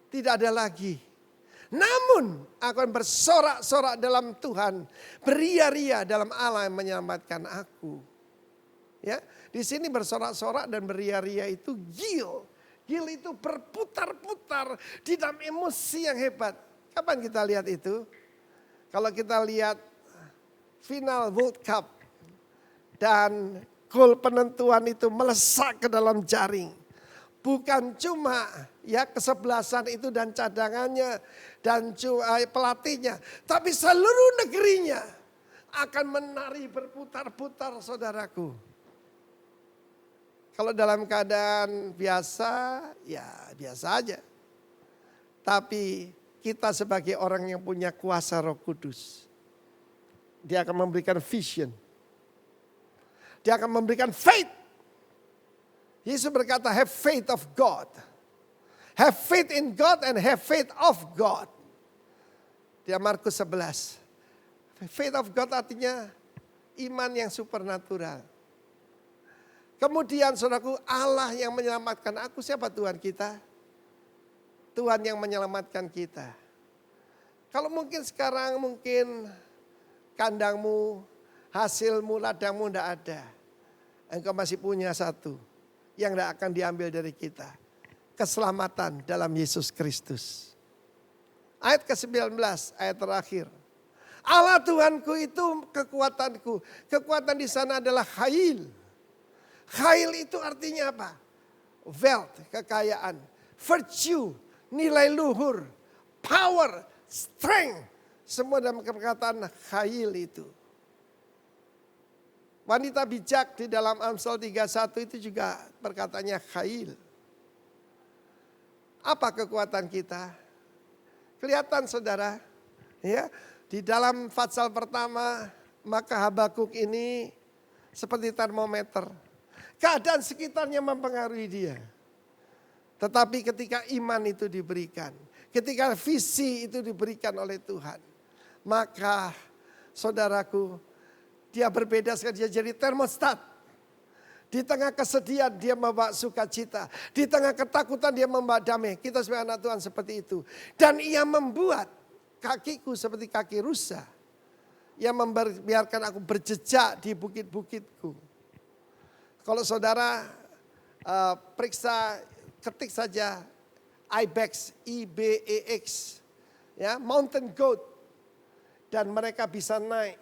tidak ada lagi. Namun aku akan bersorak-sorak dalam Tuhan. Beria-ria dalam Allah yang menyelamatkan aku. Ya, di sini bersorak-sorak dan beria-ria itu gil. Gil itu berputar-putar di dalam emosi yang hebat. Kapan kita lihat itu? Kalau kita lihat final World Cup dan gol penentuan itu melesak ke dalam jaring. Bukan cuma ya kesebelasan itu dan cadangannya dan pelatihnya. Tapi seluruh negerinya akan menari berputar-putar, saudaraku. Kalau dalam keadaan biasa, ya biasa aja. Tapi kita sebagai orang yang punya kuasa Roh Kudus, Dia akan memberikan vision. Dia akan memberikan faith. Yesus berkata, have faith of God. Have faith in God and have faith of God. Dia Markus 11. Faith of God artinya iman yang supernatural. Kemudian saudaraku, Allah yang menyelamatkan aku, siapa Tuhan kita? Tuhan yang menyelamatkan kita. Kalau mungkin sekarang kandangmu, hasilmu, ladangmu tidak ada. Engkau masih punya satu yang tidak akan diambil dari kita. Keselamatan dalam Yesus Kristus. Ayat ke-19, ayat terakhir. Allah Tuhanku itu kekuatanku. Kekuatan di sana adalah khail. Khail itu artinya apa? Wealth, kekayaan. Virtue, nilai luhur. Power, strength. Semua dalam perkataan khail itu. Wanita bijak di dalam Amsal 31 itu juga perkataannya khail. Apa kekuatan kita? Kelihatan saudara, ya, di dalam Fatsal pertama, maka Habakuk ini seperti termometer. Keadaan sekitarnya mempengaruhi dia. Tetapi ketika iman itu diberikan, ketika visi itu diberikan oleh Tuhan, maka saudaraku, dia berbeda sekali, dia jadi termostat. Di tengah kesedihan dia membawa sukacita. Di tengah ketakutan dia membawa damai. Kita sebagai anak Tuhan seperti itu. Dan ia membuat kakiku seperti kaki rusa. Ia membiarkan aku berjejak di bukit-bukitku. Kalau saudara periksa, ketik saja Ibex, IBEX. Ya, mountain goat. Dan mereka bisa naik.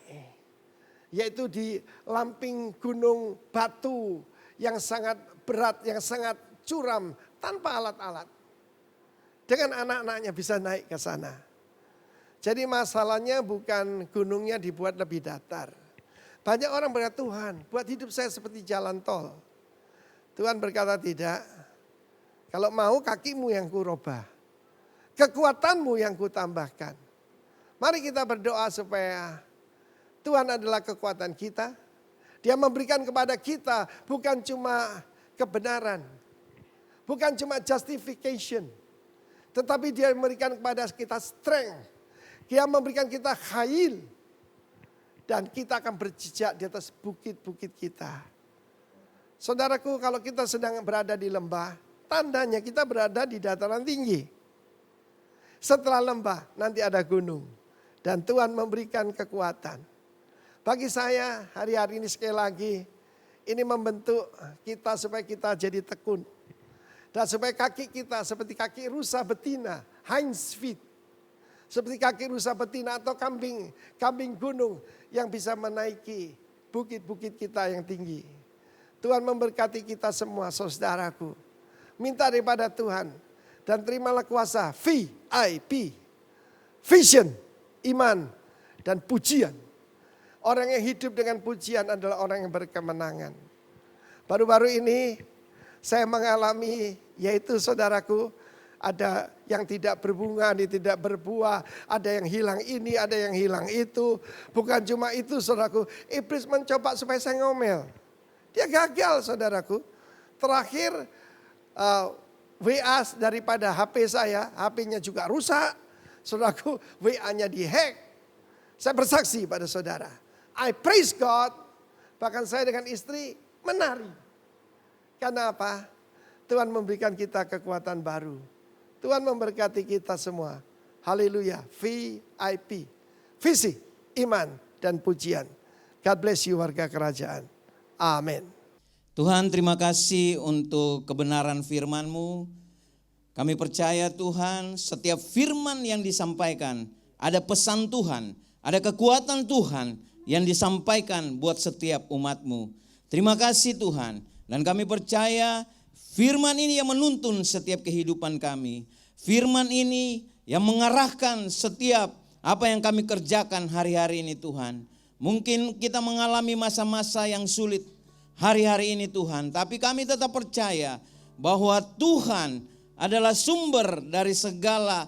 Yaitu di lamping gunung batu yang sangat berat, yang sangat curam tanpa alat-alat. Dengan anak-anaknya bisa naik ke sana. Jadi masalahnya bukan gunungnya dibuat lebih datar. Banyak orang berkata, Tuhan buat hidup saya seperti jalan tol. Tuhan berkata tidak. Kalau mau kakimu yang kurubah. Kekuatanmu yang kutambahkan. Mari kita berdoa supaya Tuhan adalah kekuatan kita. Dia memberikan kepada kita bukan cuma kebenaran. Bukan cuma justification. Tetapi dia memberikan kepada kita strength. Dia memberikan kita khail. Dan kita akan berjejak di atas bukit-bukit kita. Saudaraku, kalau kita sedang berada di lembah, tandanya kita berada di dataran tinggi. Setelah lembah nanti ada gunung. Dan Tuhan memberikan kekuatan. Bagi saya hari-hari ini sekali lagi, ini membentuk kita supaya kita jadi tekun. Dan supaya kaki kita seperti kaki rusa betina, hinds feet. Seperti kaki rusa betina atau kambing gunung yang bisa menaiki bukit-bukit kita yang tinggi. Tuhan memberkati kita semua saudaraku. Minta daripada Tuhan dan terimalah kuasa VIP, vision, iman dan pujian. Orang yang hidup dengan pujian adalah orang yang berkemenangan. Baru-baru ini saya mengalami, yaitu saudaraku, ada yang tidak berbunga, tidak berbuah, ada yang hilang ini, ada yang hilang itu. Bukan cuma itu saudaraku, iblis mencoba supaya saya ngomel. Dia gagal saudaraku. Terakhir WA daripada HP saya, HP-nya juga rusak. Saudaraku, WA-nya dihack. Saya bersaksi pada saudara. I praise God, bahkan saya dengan istri menari. Karena apa? Tuhan memberikan kita kekuatan baru. Tuhan memberkati kita semua. Haleluya, VIP, visi, iman, dan pujian. God bless you warga kerajaan. Amin. Tuhan, terima kasih untuk kebenaran firman-Mu. Kami percaya Tuhan, setiap firman yang disampaikan ada pesan Tuhan, ada kekuatan Tuhan yang disampaikan buat setiap umat-Mu. Terima kasih Tuhan. Dan kami percaya firman ini yang menuntun setiap kehidupan kami. Firman ini yang mengarahkan setiap apa yang kami kerjakan hari-hari ini Tuhan. Mungkin kita mengalami masa-masa yang sulit hari-hari ini Tuhan. Tapi kami tetap percaya bahwa Tuhan adalah sumber dari segala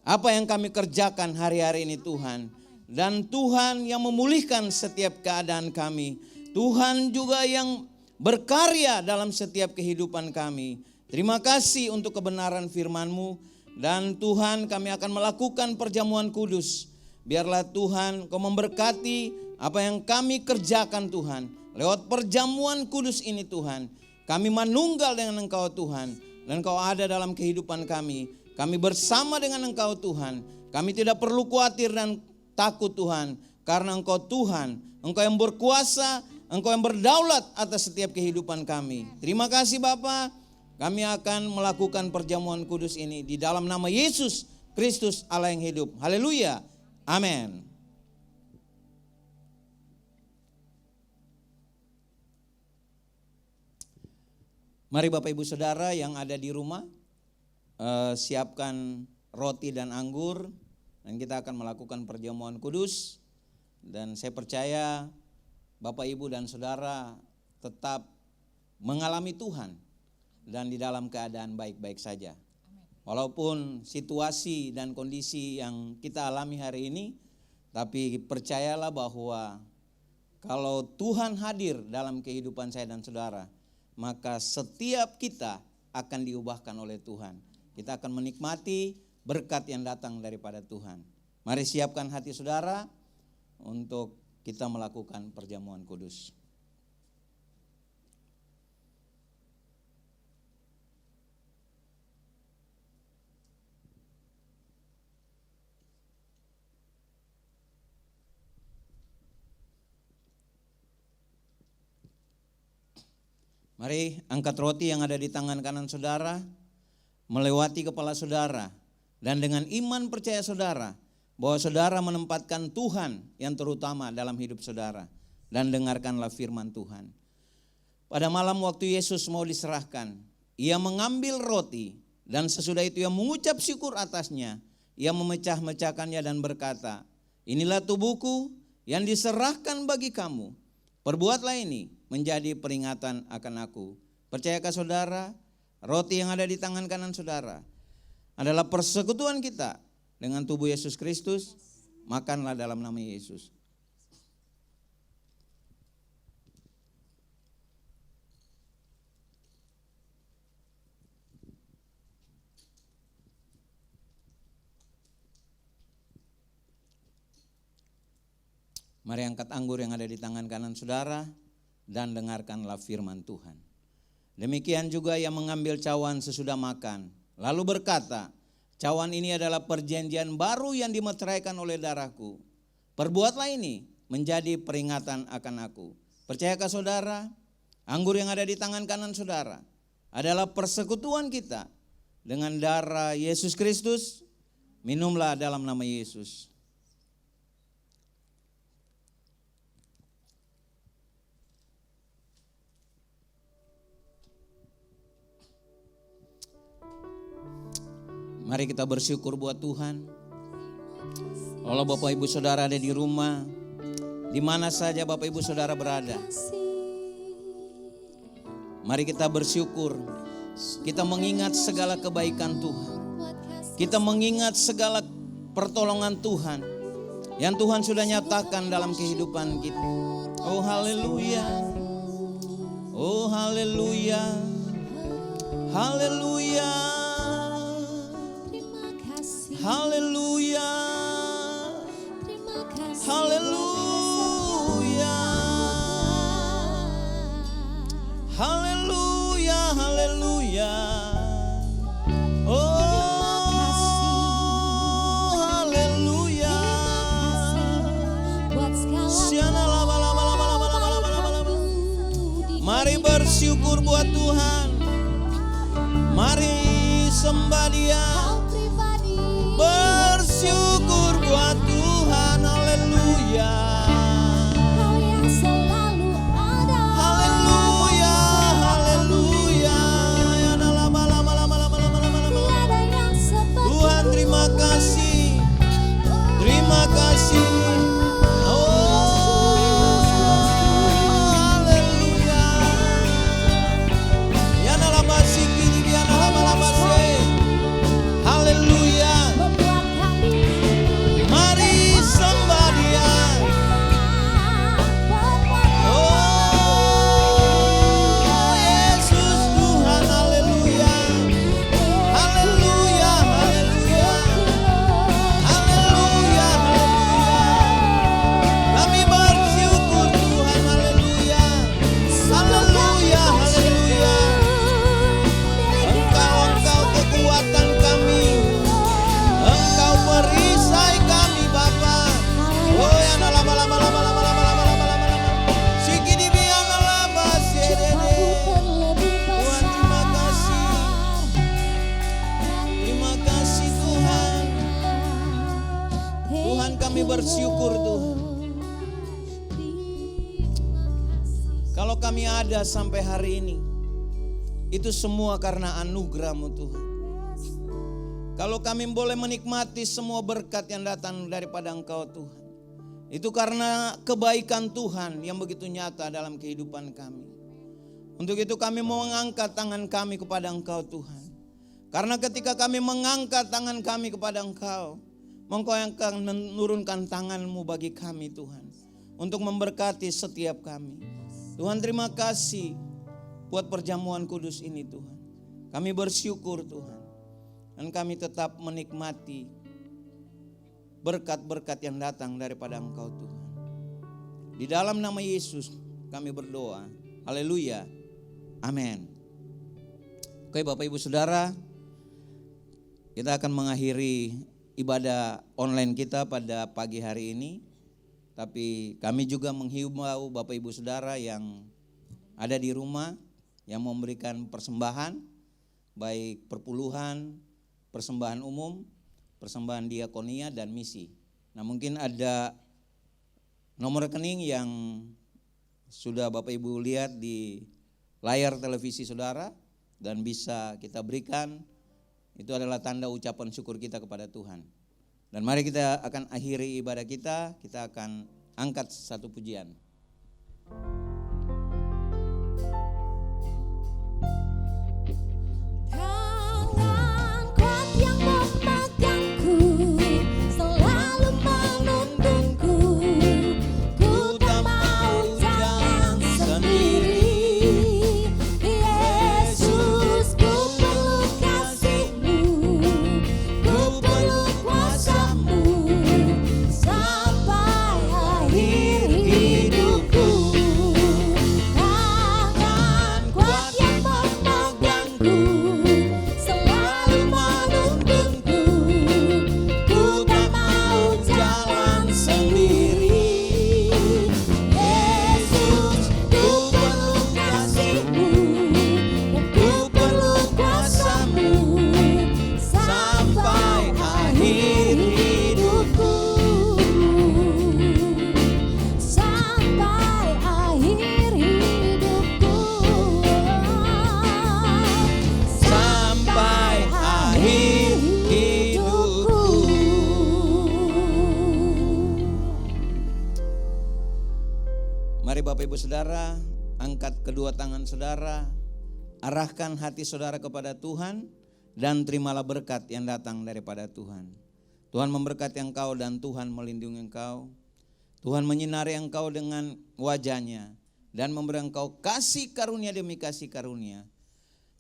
apa yang kami kerjakan hari-hari ini Tuhan. Dan Tuhan yang memulihkan setiap keadaan kami. Tuhan juga yang berkarya dalam setiap kehidupan kami. Terima kasih untuk kebenaran firman-Mu. Dan Tuhan, kami akan melakukan perjamuan kudus. Biarlah Tuhan Kau memberkati apa yang kami kerjakan Tuhan. Lewat perjamuan kudus ini Tuhan, kami manunggal dengan Engkau Tuhan. Dan Engkau ada dalam kehidupan kami. Kami bersama dengan Engkau Tuhan. Kami tidak perlu khawatir dan takut Tuhan. Karena Engkau Tuhan, Engkau yang berkuasa, Engkau yang berdaulat atas setiap kehidupan kami. Terima kasih Bapa. Kami akan melakukan perjamuan kudus ini di dalam nama Yesus Kristus Allah yang hidup. Haleluya. Amin. Mari Bapak Ibu Saudara yang ada di rumah, siapkan roti dan anggur. Dan kita akan melakukan perjamuan kudus. Dan saya percaya Bapak Ibu dan Saudara tetap mengalami Tuhan. Dan di dalam keadaan baik-baik saja. Walaupun situasi dan kondisi yang kita alami hari ini, tapi percayalah bahwa kalau Tuhan hadir dalam kehidupan saya dan saudara, maka setiap kita akan diubahkan oleh Tuhan. Kita akan menikmati berkat yang datang daripada Tuhan. Mari siapkan hati saudara untuk kita melakukan perjamuan kudus. Mari angkat roti yang ada di tangan kanan saudara, melewati kepala saudara, dan dengan iman percaya saudara, bahwa saudara menempatkan Tuhan yang terutama dalam hidup saudara, dan dengarkanlah firman Tuhan. Pada malam waktu Yesus mau diserahkan, ia mengambil roti, dan sesudah itu ia mengucap syukur atasnya, ia memecah-mecahkannya dan berkata, inilah tubuhku yang diserahkan bagi kamu, perbuatlah ini menjadi peringatan akan aku. Percayakah saudara, roti yang ada di tangan kanan saudara adalah persekutuan kita dengan tubuh Yesus Kristus? Makanlah dalam nama Yesus. Mari angkat anggur yang ada di tangan kanan saudara dan dengarkanlah firman Tuhan. Demikian juga ia mengambil cawan sesudah makan, lalu berkata, cawan ini adalah perjanjian baru yang dimeteraikan oleh darahku. Perbuatlah ini menjadi peringatan akan aku. Percayakah saudara, anggur yang ada di tangan kanan saudara adalah persekutuan kita dengan darah Yesus Kristus? Minumlah dalam nama Yesus. Mari kita bersyukur buat Tuhan. Kalau Bapak Ibu Saudara ada di rumah, di mana saja Bapak Ibu Saudara berada, mari kita bersyukur. Kita mengingat segala kebaikan Tuhan. Kita mengingat segala pertolongan Tuhan yang Tuhan sudah nyatakan dalam kehidupan kita. Oh haleluya. Oh haleluya. Haleluya. Haleluya. Haleluya. Haleluya. Haleluya. Oh haleluya. Mari bersyukur buat Tuhan. Mari sembah Dia. Bersyukur buat Tuhan, haleluya. haleluya. Kau yang selalu ada. Haleluya, haleluya. Ya lama lama lama lama lama lama lama. Tiada yang seperti Tuhan terima kasih. Terima kasih. Oh, haleluya. Ya lama sikini biar lama lama se. Haleluya. membuat kami Mari sembah Dia. Oh, Yesus Tuhan, haleluya. Haleluya, haleluya. Haleluya, haleluya. Kami bersyukur Tuhan, haleluya. Haleluya, haleluya. Engkau kekuatan kami. Engkau perisai kami Bapa. Oh ya lama lama lama lama lama lama lama lama lama. Sikidi biang lama sedede. Tuhan terima kasih. Terima kasih Tuhan. Tuhan kami bersyukur Tuhan. Kalau kami ada sampai hari ini, itu semua karena anugerah-Mu Tuhan. Kalau kami boleh menikmati semua berkat yang datang daripada Engkau Tuhan, itu karena kebaikan Tuhan yang begitu nyata dalam kehidupan kami. Untuk itu kami mau mengangkat tangan kami kepada Engkau Tuhan. Karena ketika kami mengangkat tangan kami kepada Engkau, Engkau yang akan menurunkan tangan-Mu bagi kami Tuhan, untuk memberkati setiap kami. Tuhan terima kasih buat perjamuan kudus ini Tuhan. Kami bersyukur Tuhan. Dan kami tetap menikmati berkat-berkat yang datang daripada Engkau Tuhan. Di dalam nama Yesus kami berdoa. Haleluya. Amin. Oke Bapak Ibu Saudara, kita akan mengakhiri ibadah online kita pada pagi hari ini. Tapi kami juga menghimbau Bapak Ibu Saudara yang ada di rumah, yang memberikan persembahan, baik perpuluhan, persembahan umum, persembahan diakonia dan misi. Nah mungkin ada nomor rekening yang sudah Bapak Ibu lihat di layar televisi saudara dan bisa kita berikan. Itu adalah tanda ucapan syukur kita kepada Tuhan. Dan mari kita akan akhiri ibadah kita akan angkat satu pujian. Tangan kuat yang memegangku, selalu menuntunku. Ku tak mau jalan sendiri. Yesus, ku perlu kasih-Mu, ku perlu kuasa-Mu sampai akhir hidupku. Tangan kuat yang memegangku, selalu menuntunku. Ku tak mau jalan sendiri. Yesus, ku perlu kasih-Mu, dan ku perlu kuasa-Mu sampai akhir hidupku. Sampai akhir hidupku. Sampai akhir hidupku. Mari Bapak Ibu Saudara, angkat kedua tangan saudara, arahkan hati saudara kepada Tuhan, dan terimalah berkat yang datang daripada Tuhan. Tuhan memberkati engkau dan Tuhan melindungi engkau. Tuhan menyinari engkau dengan wajah-Nya dan memberi engkau kasih karunia demi kasih karunia.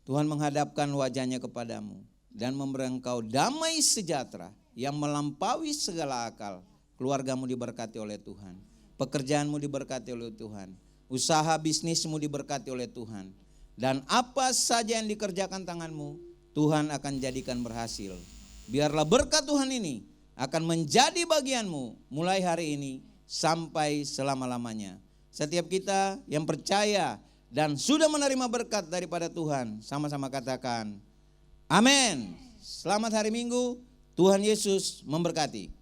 Tuhan menghadapkan wajah-Nya kepadamu dan memberi engkau damai sejahtera yang melampaui segala akal. Keluargamu diberkati oleh Tuhan. Pekerjaanmu diberkati oleh Tuhan. Usaha bisnismu diberkati oleh Tuhan. Dan apa saja yang dikerjakan tanganmu, Tuhan akan jadikan berhasil. Biarlah berkat Tuhan ini akan menjadi bagianmu mulai hari ini sampai selama-lamanya. Setiap kita yang percaya dan sudah menerima berkat daripada Tuhan, sama-sama katakan amin. Selamat hari Minggu, Tuhan Yesus memberkati.